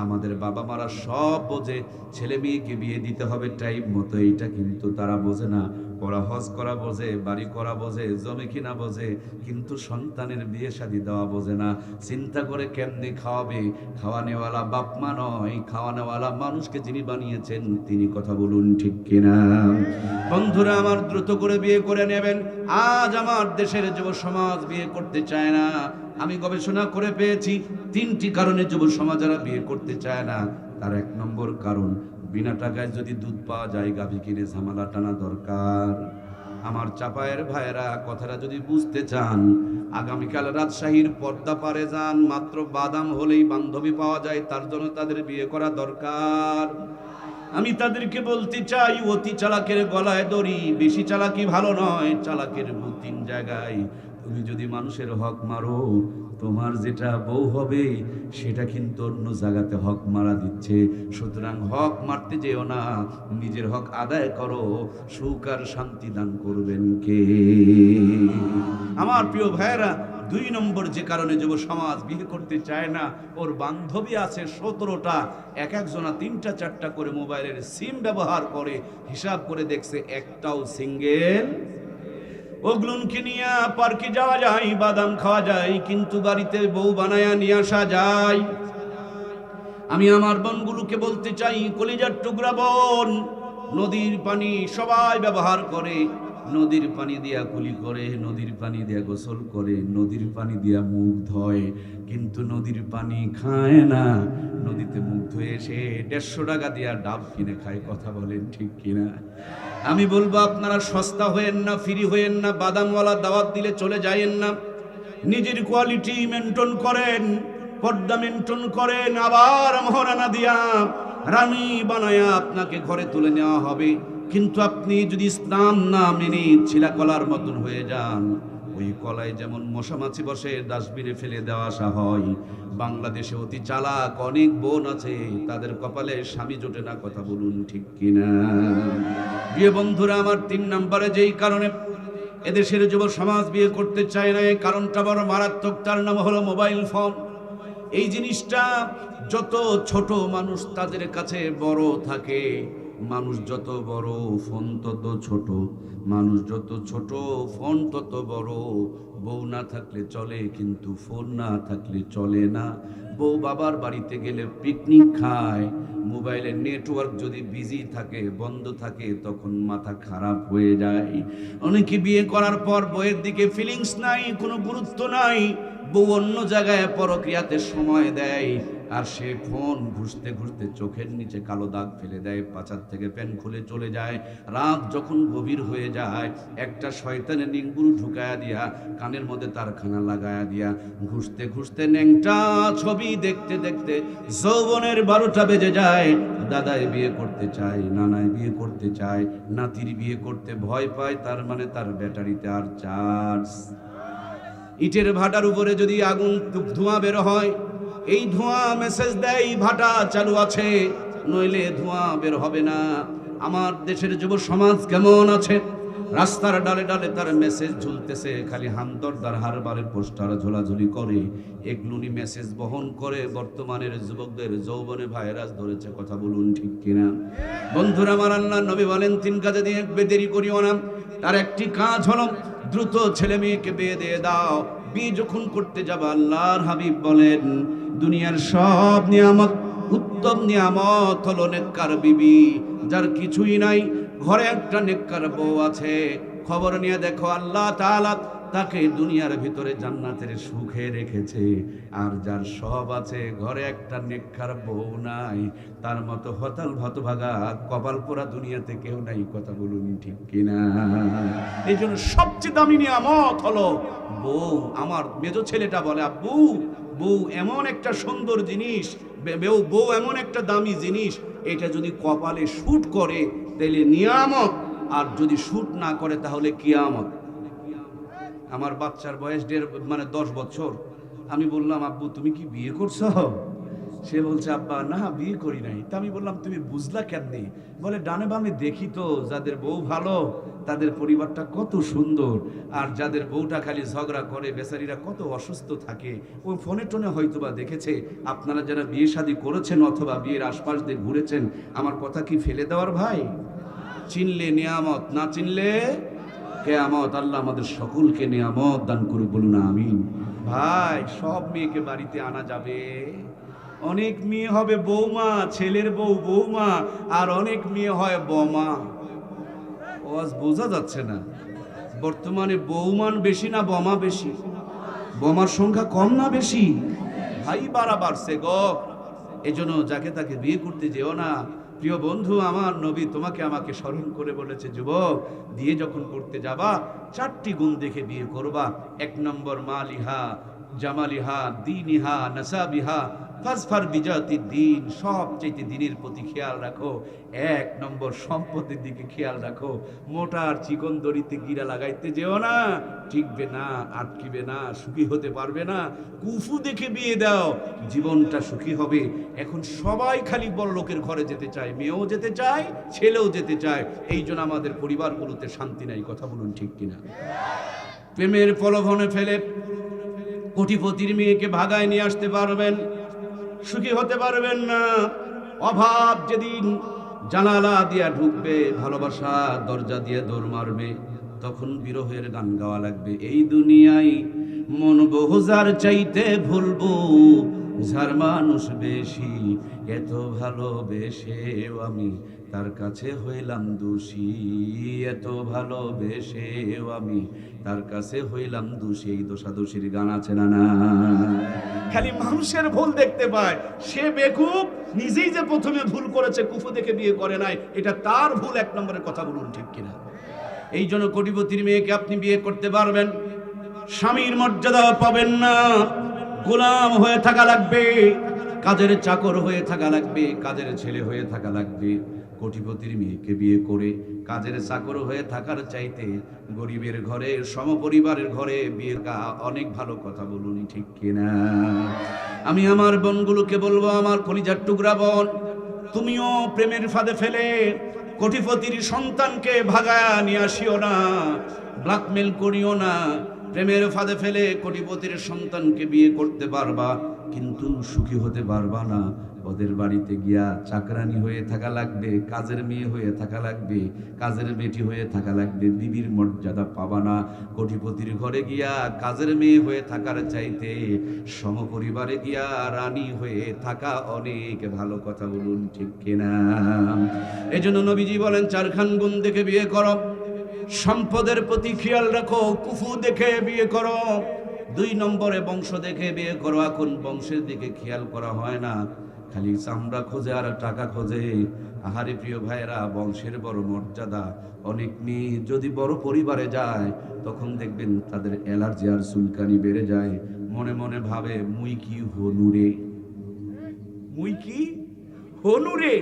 আমাদের বাবা মারা সব বোঝে, ছেলে মেয়েকে বিয়ে দিতে হবে টাইম মতো, এইটা কিন্তু তারা বোঝে না। ওরা হজ করা বোঝে, বাড়ি করা বোঝে, জমি কিনা বোঝে, কিন্তু সন্তানের বিয়ে শাদী দেওয়া বোঝে না। চিন্তা করে কেমনে খাওয়াবে। খাওয়ানেওয়ালা বাপ মা নয়, খাওয়ানেওয়ালা মানুষকে যিনি বানিয়েছেন তিনি। কথা বলুন ঠিক কিনা? বন্ধুরা আমার, দ্রুত করে বিয়ে করে নেবেন। আজ আমার দেশের যুব সমাজ বিয়ে করতে চায় না। আমি গবেষণা করে পেয়েছি 3টি কারণে যুব সমাজেরা বিয়ে করতে চায় না। তার 1 নম্বর কারণ, বিনা টাকায় যদি দুধ পাওয়া যায় গাভী কিনে ঝামেলা টানা দরকার। আমার চাপায়ের ভাইয়েরা কথাটা যদি বুঝতে চান, আগামীকাল রাজশাহীর পর্দা পারে যান, মাত্র বাদাম হলেই বান্ধবী পাওয়া যায়, তার জন্য তাদের বিয়ে করা দরকার। আমি তাদেরকে বলতে চাই, অতি চালাকের গলায় দড়ি, বেশি চালাকি ভালো নয়। চালাকের 3 জায়গায়। তুমি যদি মানুষের হক মারো, তোমার যেটা বউ হবে সেটা কিন্তু অন্য জায়গাতে হক মারা দিচ্ছে। সুতরাং হক মারতে যেও না, নিজের হক আদায় করো। সুখ আর শান্তি দান করবেন কে? আমার প্রিয় ভাইয়েরা, 2 নম্বর যে কারণে যুব সমাজ বিয়ে করতে চায় না, ওর বান্ধবী আছে 17টা, এক একজনা 3টা 4টা করে মোবাইলের সিম ব্যবহার করে। হিসাব করে দেখছে একটাও সিঙ্গেল। ওগুলোকে নিয়ে পার্কে যাওয়া যায়, বাদাম খাওয়া যায়, কিন্তু বাড়িতে বউ বানায়া নিয়ে আসা যায়। আমি আমার বোনগুলোকে বলতে চাই, কলিজার টুকরা বোন, নদীর পানি সবাই ব্যবহার করে, নদীর পানি দিয়া কুলি করে, নদীর পানি দিয়া গোসল করে, নদীর পানি দিয়া মুখ ধোয়, কিন্তু নদীর পানি খায় না। নদীতে মুখ ধুয়ে এসে 150 টাকা দিয়া ডাব কিনে খায়। কথা বলেন ঠিক কিনা? আমি বলবো, আপনারা সস্তা হয়েন না, ফ্রি হয়েন না, বাদামওয়ালা দাওয়াত দিলে চলে যায়েন না। নিজের কোয়ালিটি মেনটেন করেন, পর্দা মেনটেন করেন, আবার মহারানা দিয়া রানী বানায়া আপনাকে ঘরে তুলে নেওয়া হবে। কিন্তু আপনি যদি ইসলাম না মেনে ছিলা কলার মতন হয়ে যান, ওই কলায় যেমন মশা মাছি বসে ডাস্টবিনে ফেলে দেওয়া আসা হয়, বাংলাদেশে অতি চালাক অনেক বোন আছে, তাদের কপালে স্বামী জোটে না। কথা বলুন ঠিক কিনা? প্রিয় বন্ধুরা আমার, 3 নম্বরে যেই কারণে এদেশের যুব সমাজ বিয়ে করতে চায় না, এই কারণটা বড় মারাত্মক। তার নাম হলো মোবাইল ফোন। এই জিনিসটা যত ছোট মানুষ তাদের কাছে বড় থাকে। মানুষ যত বড়, ফোন তত ছোট। মানুষ যত ছোট, ফোন তত বড়। বউ না থাকলে চলে, কিন্তু ফোন না থাকলে চলে না। বউ বাবার বাড়িতে গেলে পিকনিক খায়, মোবাইলের নেটওয়ার্ক যদি বিজি থাকে, বন্ধ থাকে, তখন মাথা খারাপ হয়ে যায়। অনেকে বিয়ে করার পর বউয়ের দিকে ফিলিংস নাই, কোনো গুরুত্ব নাই। বউ অন্য জায়গায় পরক্রিয়াতে সময় দেয়, আর সে ফোন ঘুষতে ঘুষতে চোখের নিচে কালো দাগ ফেলে দেয়, পাছার থেকে প্যান খুলে চলে যায়। রাত যখন গভীর হয়ে যায়, একটা শয়তানের নিঙ্গুরু ঢুকায়া দিয়া, কানের মধ্যে তার খানা লাগায়া দিয়া, ঘুষতে ঘুষতে ন্যাংটা ছবি দেখতে দেখতে যৌবনের 12টা বেজে যায়। দাদাই বিয়ে করতে চায়, নানাই বিয়ে করতে চায়, নাতির বিয়ে করতে ভয় পায়। তার মানে তার ব্যাটারিতে আর চার্জ। ইটের ভাটার উপরে যদি আগুন ধোঁয়া বের হয়, এই ধোঁয়া মেসেজ দেয় ভাটা চালু আছে, নইলে ধোঁয়া বের হবে না। আমার দেশের যুব সমাজ কেমন আছে? রাস্তার ডালে ডালে তার মেসেজ ঝুলতেছে, খালি হামদরদার হারবারের পোস্টার ঝোলাঝুলি করে। এগুলি মেসেজ বহন করে বর্তমানের যুবকদের যৌবনে ভাইরাস ধরেছে। কথা বলুন ঠিক কিনা? বন্ধুরা আমার, আল্লাহ নবী বলেন 3 কাজে দিয়ে দেরি করিও না। তার একটি কাজ হলো, দ্রুত ছেলে মেয়েকে বিয়ে দিয়ে দাও। বিয়ে যখন করতে যাবে, আল্লাহর হাবিব বলেন, দুনিয়ার সব নিয়ামত, উত্তম নিয়ামত হলো নেককার বিবি। যার কিছুই নাই, ঘরে একটা নেককার বউ আছে, খবর নিয়ে দেখো আল্লাহ তাআলা তাকে দুনিয়ার ভিতরে জান্নাতের সুখে রেখেছে। আর যার সব আছে, ঘরে একটা নেককার বউ নাই, তার মতো হতাল হতভাগা কপাল পোড়া দুনিয়াতে কেউ নাই। কথা বলুন ঠিক কিনা? এই জন্য সবচেয়ে দামি নিয়ামত হলো বউ। আমার মেজো ছেলেটা বলে, আব্বু বউ এমন একটা সুন্দর জিনিস, বউ এমন একটা দামি জিনিস, এটা যদি কপালে শুট করে তাহলে নিয়ামত, আর যদি শুট না করে তাহলে কিয়ামত। আমার বাচ্চার বয়স 10 বছর। আমি বললাম, আব্বু তুমি কি বিয়ে করছো? সে বলছে, আব্বা না বিয়ে করি নাই। তা আমি বললাম, তুমি বুঝলা কেমনি? বলে, ডানে বামে দেখি তো যাদের বউ ভালো তাদের পরিবারটা কত সুন্দর, আর যাদের বউটা খালি ঝগড়া করে বেচারিরা কত অসুস্থ থাকে। ওই ফোনে টোনে হয়তোবা দেখেছে। আপনারা যারা বিয়ে শাদী করেছেন অথবা বিয়ের আশপাশ দিয়ে ঘুরেছেন, আমার কথা কি ফেলে দেওয়ার ভাই? চিনলে নিয়ামত, না চিনলে কিয়ামত। আল্লাহ আমাদের সকলকে নিয়ামত দান করুক, বলুন আমিন। ভাই, সব মেয়েকে বাড়িতে আনা যাবে? অনেক মেয়ে হবে বৌমা, ছেলের বউ বৌমা, আর অনেক মেয়ে হয় বৌমা। আজ বোঝা যাচ্ছে না, বর্তমানে বৌমান বেশি না বমা বেশি? বমার সংখ্যা কম না বেশি? ভাই বাড়া বাড়ছে গো। এজন্য যাকে তাকে বিয়ে করতে যেও না। প্রিয় বন্ধু, আমার নবী তোমাকে আমাকে স্মরণ করে বলেছে, যুবক বিয়ে যখন করতে যাবা 4টি গুণ দেখে বিয়ে করবা। 1 নম্বর মালিহা জামালিহা দীনিহা নাসাবিহা ফাজফার বিজাতি দিন। সবচেয়ে দিনের প্রতি খেয়াল রাখো। 1 নম্বর সম্পদের দিকে খেয়াল রাখো। মোটা আর চিকন দড়িতে গিরা লাগাইতে যেও না, টিকবে না, আটকিবে না, সুখী হতে পারবে না। কুফু দেখে বিয়ে দাও, জীবনটা সুখী হবে। এখন সবাই খালি বড় লোকের ঘরে যেতে চায়, মেয়েও যেতে চায়, ছেলেও যেতে চায়। এই জন্য আমাদের পরিবারগুলোতে শান্তি নাই। কথা বলুন ঠিক কিনা? প্রেমের প্রলোভনে ফেলে কোটিপতির মেয়েকে ভাগায় নিয়ে আসতে পারবেন, সুখী হতে পারবেন না। অভাব যেদিন জানালা দিয়া ঢুকবে, ভালোবাসা দরজা দিয়ে দৌড় মারবে, তখন বিরহের গান গাওয়া লাগবে। এই দুনিয়ায় মন বহুজার চাইতে ভুলবো, যার মানুষ বেশি, এত ভালোবেসেও আমি তার কাছে হইলাম দোষী, এত ভালোবেসেও আমি তার কাছে হইলাম দোষী। এই দোষাদোষীর গান আছে না? না, খালি মানুষের ভুল দেখতে পায়। সে বেকুব, নিজেই যে প্রথমে ভুল করেছে, কুফু দেখে বিয়ে করে নাই, এটা তার ভুল। 1 নম্বরের কথা বলুন ঠিক কিনা? এই জন্য কোটিপতির মেয়েকে আপনি বিয়ে করতে পারবেন, স্বামীর মর্যাদা পাবেন না। গোলাম হয়ে থাকা লাগবে, কাজের চাকর হয়ে থাকা লাগবে, কাজের ছেলে হয়ে থাকা লাগবে। কোটিপতির মেয়েকে বিয়ে করে কাজের চাকর হয়ে থাকার চাইতে গরিবের ঘরে, সমপরিবারের ঘরে বিয়ে অনেক ভালো। কথা বলুন ঠিক কিনা? আমি আমার বোনগুলোকে বলবো, আমার কলিজার টুকরা বোন, তুমিও প্রেমের ফাঁদে ফেলে কোটিপতির সন্তানকে ভাগায়া নিয়ে আসিও না, ব্ল্যাকমেল করিও না। প্রেমের ফাঁদে ফেলে কোটিপতির সন্তানকে বিয়ে করতে পারবা, কিন্তু সুখী হতে পারবা না। ওদের বাড়িতে গিয়া চাকরানি হয়ে থাকা লাগবে, কাজের মেয়ে হয়ে থাকা লাগবে, কাজের বেটি হয়ে থাকা লাগবে, বিবির মর্যাদা পাবা না। কোটিপতির ঘরে গিয়া কাজের মেয়ে হয়ে থাকার চাইতে সমপরিবারে গিয়া রানী হয়ে থাকা অনেক ভালো। কথা বলুন ঠিক কিনা? এজন্য নবীজি বলেন, 4খান গুণ দেখে বিয়ে করো, সম্পদের প্রতি খেয়াল রাখো, কুফু দেখে বিয়ে করো। 2 নম্বরে বংশ দেখে বিয়ে করো। এখন বংশের দিকে খেয়াল করা হয় না, খালি চামড়া খোঁজে আর টাকা খোঁজে। আহারে প্রিয় ভাইরা, বংশের বড় মর্যাদা। অনেক মেয়ে যদি বড় পরিবারে যায়, তখন দেখবেন তাদের অ্যালার্জি আর চুলকানি বেড়ে যায়। মনে মনে ভাবে, মুই কি হনুরে, মুই কি হনুরে।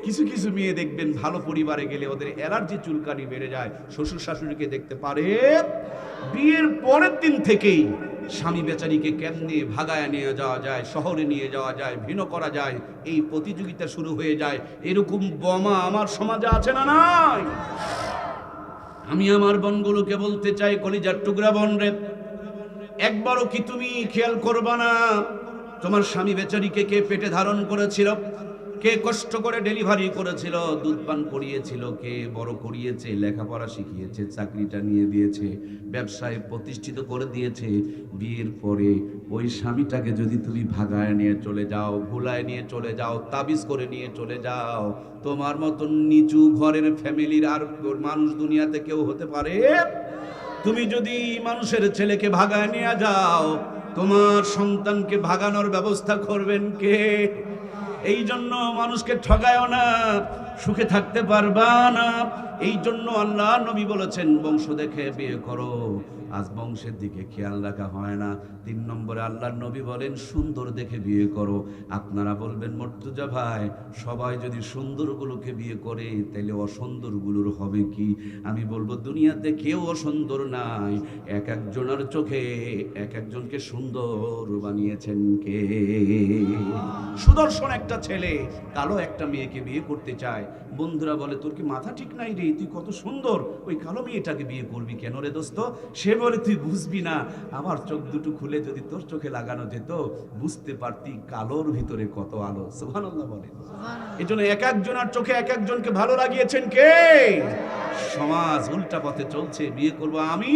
কিছু কিছু মেয়ে দেখবেন ভালো পরিবারে গেলে ওদের অ্যালার্জি চুলকানি বেড়ে যায়। শ্বশুর শাশুড়িকে দেখতে পারে, বিয়ের পরের দিন থেকেই স্বামী বেচারিকে কেমনে ভাগায় নিয়ে যাওয়া যায়, শহরে নিয়ে যাওয়া যায়, ভিন্ন করা যায়, এই প্রতিযোগিতা শুরু হয়ে যায়। এরকম বোমা আমার সমাজে আছে না নাই? আমি আমার বোনগুলোকে বলতে চাই, কলিজার টুকরা বোন রে, একবারও কি তুমি খেয়াল করবা না তোমার স্বামী বেচারিকে কে পেটে ধারণ করেছিল, কে কষ্ট করে ডেলিভারি করেছিল, দুধ পান করিয়েছিল, কে বড় করিয়েছে, লেখাপড়া শিখিয়েছে, চাকরিটা নিয়ে দিয়েছে, ব্যবসায় প্রতিষ্ঠিত করে দিয়েছে। বিয়ের পরে ওই স্বামীটাকে যদি তুমি ভাগায় নিয়ে চলে যাও, ভুলায় নিয়ে চলে যাও, তাবিজ করে নিয়ে চলে যাও, তোমার মতন নিচু ঘরের ফ্যামিলির আর মানুষ দুনিয়াতে কেউ হতে পারে? তুমি যদি মানুষের ছেলেকে ভাগায় নিয়ে যাও, তোমার সন্তানকে ভাগানোর ব্যবস্থা করবেন কে? এই জন্য মানুষকে ঠগায়ও না, সুখে থাকতে পারবা না। এই জন্য আল্লাহ নবী বলেছেন বংশ দেখে বিয়ে করো। আজ বংশের দিকে খেয়াল রাখা হয় না। 3 নম্বরে আল্লাহর নবী বলেন সুন্দর দেখে বিয়ে করো। আপনারা বলবেন মর্তুজা ভাই, সবাই যদি সুন্দরগুলোকে বিয়ে করে তাহলে অসুন্দরগুলোর হবে কি? আমি বলবো দুনিয়াতে কেউ অসুন্দর নাই, এক একজনের চোখে এক একজনকে সুন্দর বানিয়েছেন কে? সুদর্শন একটা ছেলে কালো একটা মেয়েকে বিয়ে করতে চায়, বন্ধুরা বলে তোর কি মাথা ঠিক নাই রে, তুই কত সুন্দর, ওই কালো মেয়েটাকে বিয়ে করবি কেন রে দোস্ত? সে বলে তুই বুঝবি না, আমার চোখ দুটো খুলে যদি তোর চোখে লাগানো যেত বুঝতে পারতি কালোর ভিতরে কত আলো। সুবহানাল্লাহ বলেন। এই জন্য এক একজনের চোখে এক একজনকে ভালো লাগিয়েছেন কে? সমাজ উল্টা পথে চলছে। বিয়ে করব আমি,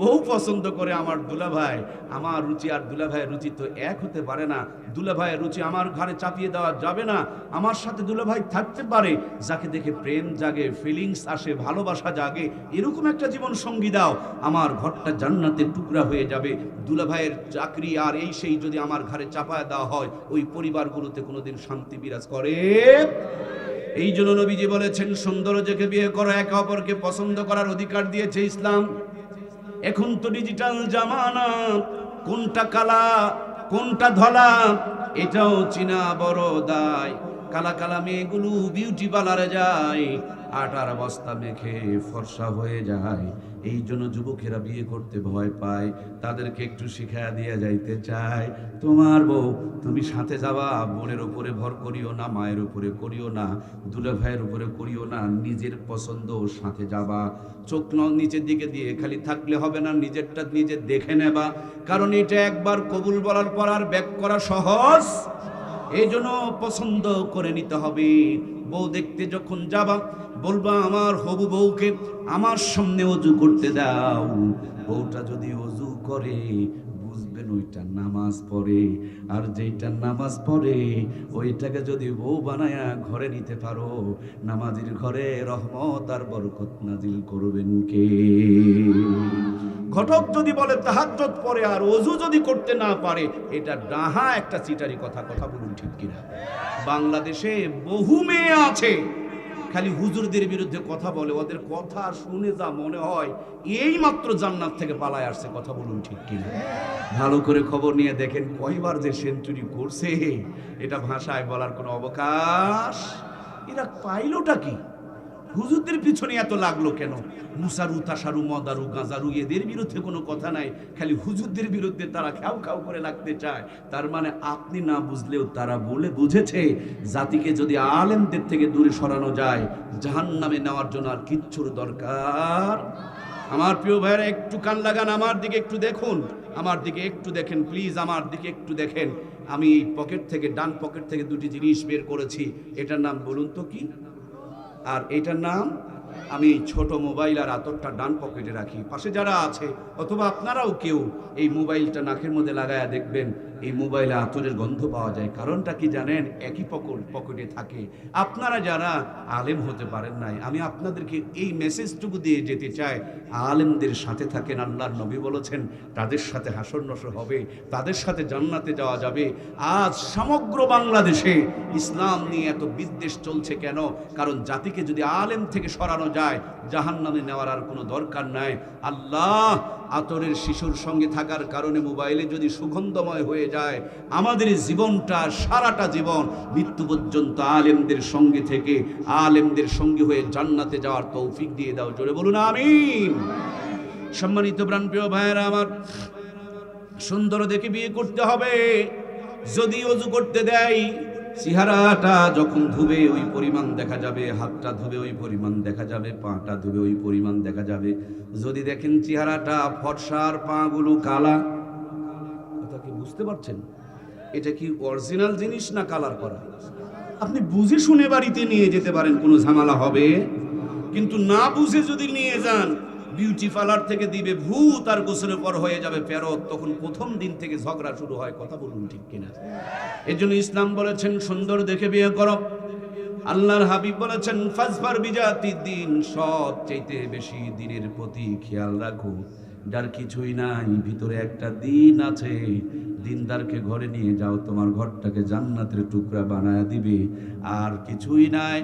বউ পছন্দ করে আমার দুলাভাই। আমার রুচি আর দুলাভাইয়ের রুচি তো এক হতে পারে না। দুলাভাইয়ের রুচি আমার ঘরে চাপিয়ে দেওয়া যাবে না। আমার সাথে দুলাভাই থাকতে পারে, যাকে দেখে প্রেম জাগে, ফিলিংস আসে, ভালোবাসা জাগে, এরকম একটা জীবন সঙ্গী দাও। আমার ঘরটা জান্নাতের টুকরা হয়ে যাবে। দুলাভাইয়ের চাকরি আর এই সেই যদি আমার ঘরে চাপায় দেওয়া হয়, ওই পরিবারগুলোতে কোনোদিন শান্তি বিরাজ করে। এই জন্য নবীজি বলেছেন সুন্দর দেখে বিয়ে করো। একে অপরকে পছন্দ করার অধিকার দিয়েছে ইসলাম। এখন তো ডিজিটাল জামানা, কোনটা কালা কোনটা ধলা এটাও চিনা বড় দায়। কালা কালা মেয়েগুলো বিউটি পার্লারে যায়, আটার বস্তা মেখে ফর্সা হয়ে যায়। এই জন্য যুবকেরা বিয়ে করতে ভয় পায়, তাদেরকে একটু শিখায়া দিয়ে যাইতে চায়, তোমার বউ তুমি সাথে যাবা, বোনের উপরে ভর করিও না, মায়ের উপরে করিও না, দুলা ভাইয়ের উপরে করিও না, নিজের পছন্দ সাথে যাবা। চোখ নিচের দিকে দিয়ে খালি থাকলে হবে না, নিজেরটা নিজে দেখে নেবা। কারণ এটা একবার কবুল বলার পর আর ব্যাক করা সহজ। এই জন্য পছন্দ করে নিতে হবে। বউ দেখতে যখন যাবা বলবা আমার হবু বউকে আমার সামনে ওযু করতে দাও। বউটা যদি ওযু করে বুঝবেন ওইটা নামাজ পড়ে, আর যেইটা নামাজ পড়ে ওইটাকে যদি বউ বানায়া ঘরে নিতে পারো, নামাজির ঘরে রহমত আর বরকত নাজিল করবেন কে? ঘটক যদি বলে তাহাজ্জুদ পড়ে আর ওযু যদি করতে না পারে, এটা ডাহা একটা চিটারি কথা। কথা বলুন ঠিক কিনা? বাংলাদেশে বহু মেয়ে আছে খালি হুজুরদের বিরুদ্ধে কথা বলে, ওদের কথা শুনে যা মনে হয় এই মাত্র জান্নাত থেকে পালায় আসছে। কথা বলুন ঠিক কিনা? ভালো করে খবর নিয়ে দেখেন কয়বার যে সেঞ্চুরি করছে, এটা ভাষায় বলার কোনো অবকাশ। এরা পাইলোটা কি? হুজুরদের পিছনে এত লাগলো কেন? মুসারু তাসারু মদারু গাঁজারু এদের বিরুদ্ধে কোনো কথা নাই, খালি হুজুরদের বিরুদ্ধে তারা খাও খাও করে লাগতে চায়। তার মানে আপনি না বুঝলেও তারা বলে বুঝেছে, জাতিকে যদি আলেমদের থেকে দূরে সরানো যায় জাহান্নামে নেওয়ার জন্য আর কিচ্ছুর দরকার। আমার প্রিয় ভাইরা একটু কান লাগান, আমার দিকে একটু দেখুন, আমার দিকে একটু দেখেন প্লিজ, আমার দিকে একটু দেখেন। আমি এই পকেট থেকে, ডান পকেট থেকে দুটি জিনিস বের করেছি। এটার নাম বলুন তো কি? আর এটার নাম, আমি ছোট মোবাইল আর আতরটা ডান পকেটে রাখি। পাশে যারা আছে অথবা আপনারাও কেউ এই মোবাইলটা নাকের মধ্যে লাগায়া দেখবেন, এই মোবাইলে আতরের গন্ধ পাওয়া যায়। কারণটা কি জানেন? একই পকেটে থাকে। আপনারা যারা আলেম হতে পারেন নাই, আমি আপনাদেরকে এই মেসেজটুকু দিয়ে যেতে চাই, আলেমদের সাথে থাকেন। আল্লাহর নবী বলেছেন তাদের সাথে হাসর নসর হবে, তাদের সাথে জান্নাতে যাওয়া যাবে। আজ সমগ্র বাংলাদেশে ইসলাম নিয়ে এত বিদ্বেষ চলছে কেন? কারণ জাতিকে যদি আলেম থেকে সরানো যায় জাহান্নামে নেওয়ার আর কোনো দরকার নাই। আল্লাহ আতরের শিশুর সঙ্গে থাকার কারণে মোবাইলে যদি সুগন্ধময় হয়ে যায়, আমাদের জীবনটা সারাটা জীবন মৃত্যু পর্যন্ত আলেমদের সঙ্গে থেকে আলেমদের সঙ্গে হয়ে জান্নাতে যাওয়ার তৌফিক দিয়ে দাও। জোরে বলুন আমিন। সম্মানিত প্রাণপ্রিয় ভাইয়েরা আমার, সুন্দর দেখে বিয়ে করতে হবে। যদি ওযু করতে দেয়, চেহারাটা যখন ধুবে ওই পরিমাণ দেখা যাবে, হাতটা ধুবে ওই পরিমাণ দেখা যাবে, পাটা ধুবে ওই পরিমাণ দেখা যাবে। যদি দেখেন চেহারাটা ফর্সার, পাগুলো কালা, কথা কি বুঝতে পারছেন? এটা কি অরিজিনাল জিনিস না কালার করা? আপনি বুঝে শুনে বাড়িতে নিয়ে যেতে পারেন, কোনো ঝামেলা হবে। কিন্তু না বুঝে যদি নিয়ে যান, বিউটি পার্লার থেকে দিবে ভূত আর গোসলের পর হয়ে যাবে ফেরত, তখন প্রথম দিন থেকে ঝগড়া শুরু হয়। কথা বলুন ঠিক কিনা? এর জন্য ইসলাম বলেছেন সুন্দর দেখে বিয়ে করো। আল্লাহর হাবিব বলেছেন ফাজফার বিজাতি দিন, সবচাইতে বেশি দিনের প্রতি খেয়াল রাখো, যার কিছুই নাই ভিতরে একটা দিন আছে, দিনদারকে ঘরে নিয়ে যাও, তোমার ঘরটাকে জান্নাতের টুকরা বানায় দিবে। আর কিছুই নাই,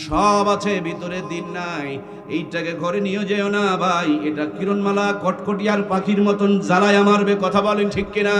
সব আছে ভিতরে দিন নাই, এইটাকে ঘরে নিয়ে যেও না ভাই, এটা কিরণমালা কটকটিয়ার পাখির মতন জ্বালায় মারবে। কথা বলেন ঠিক কিনা?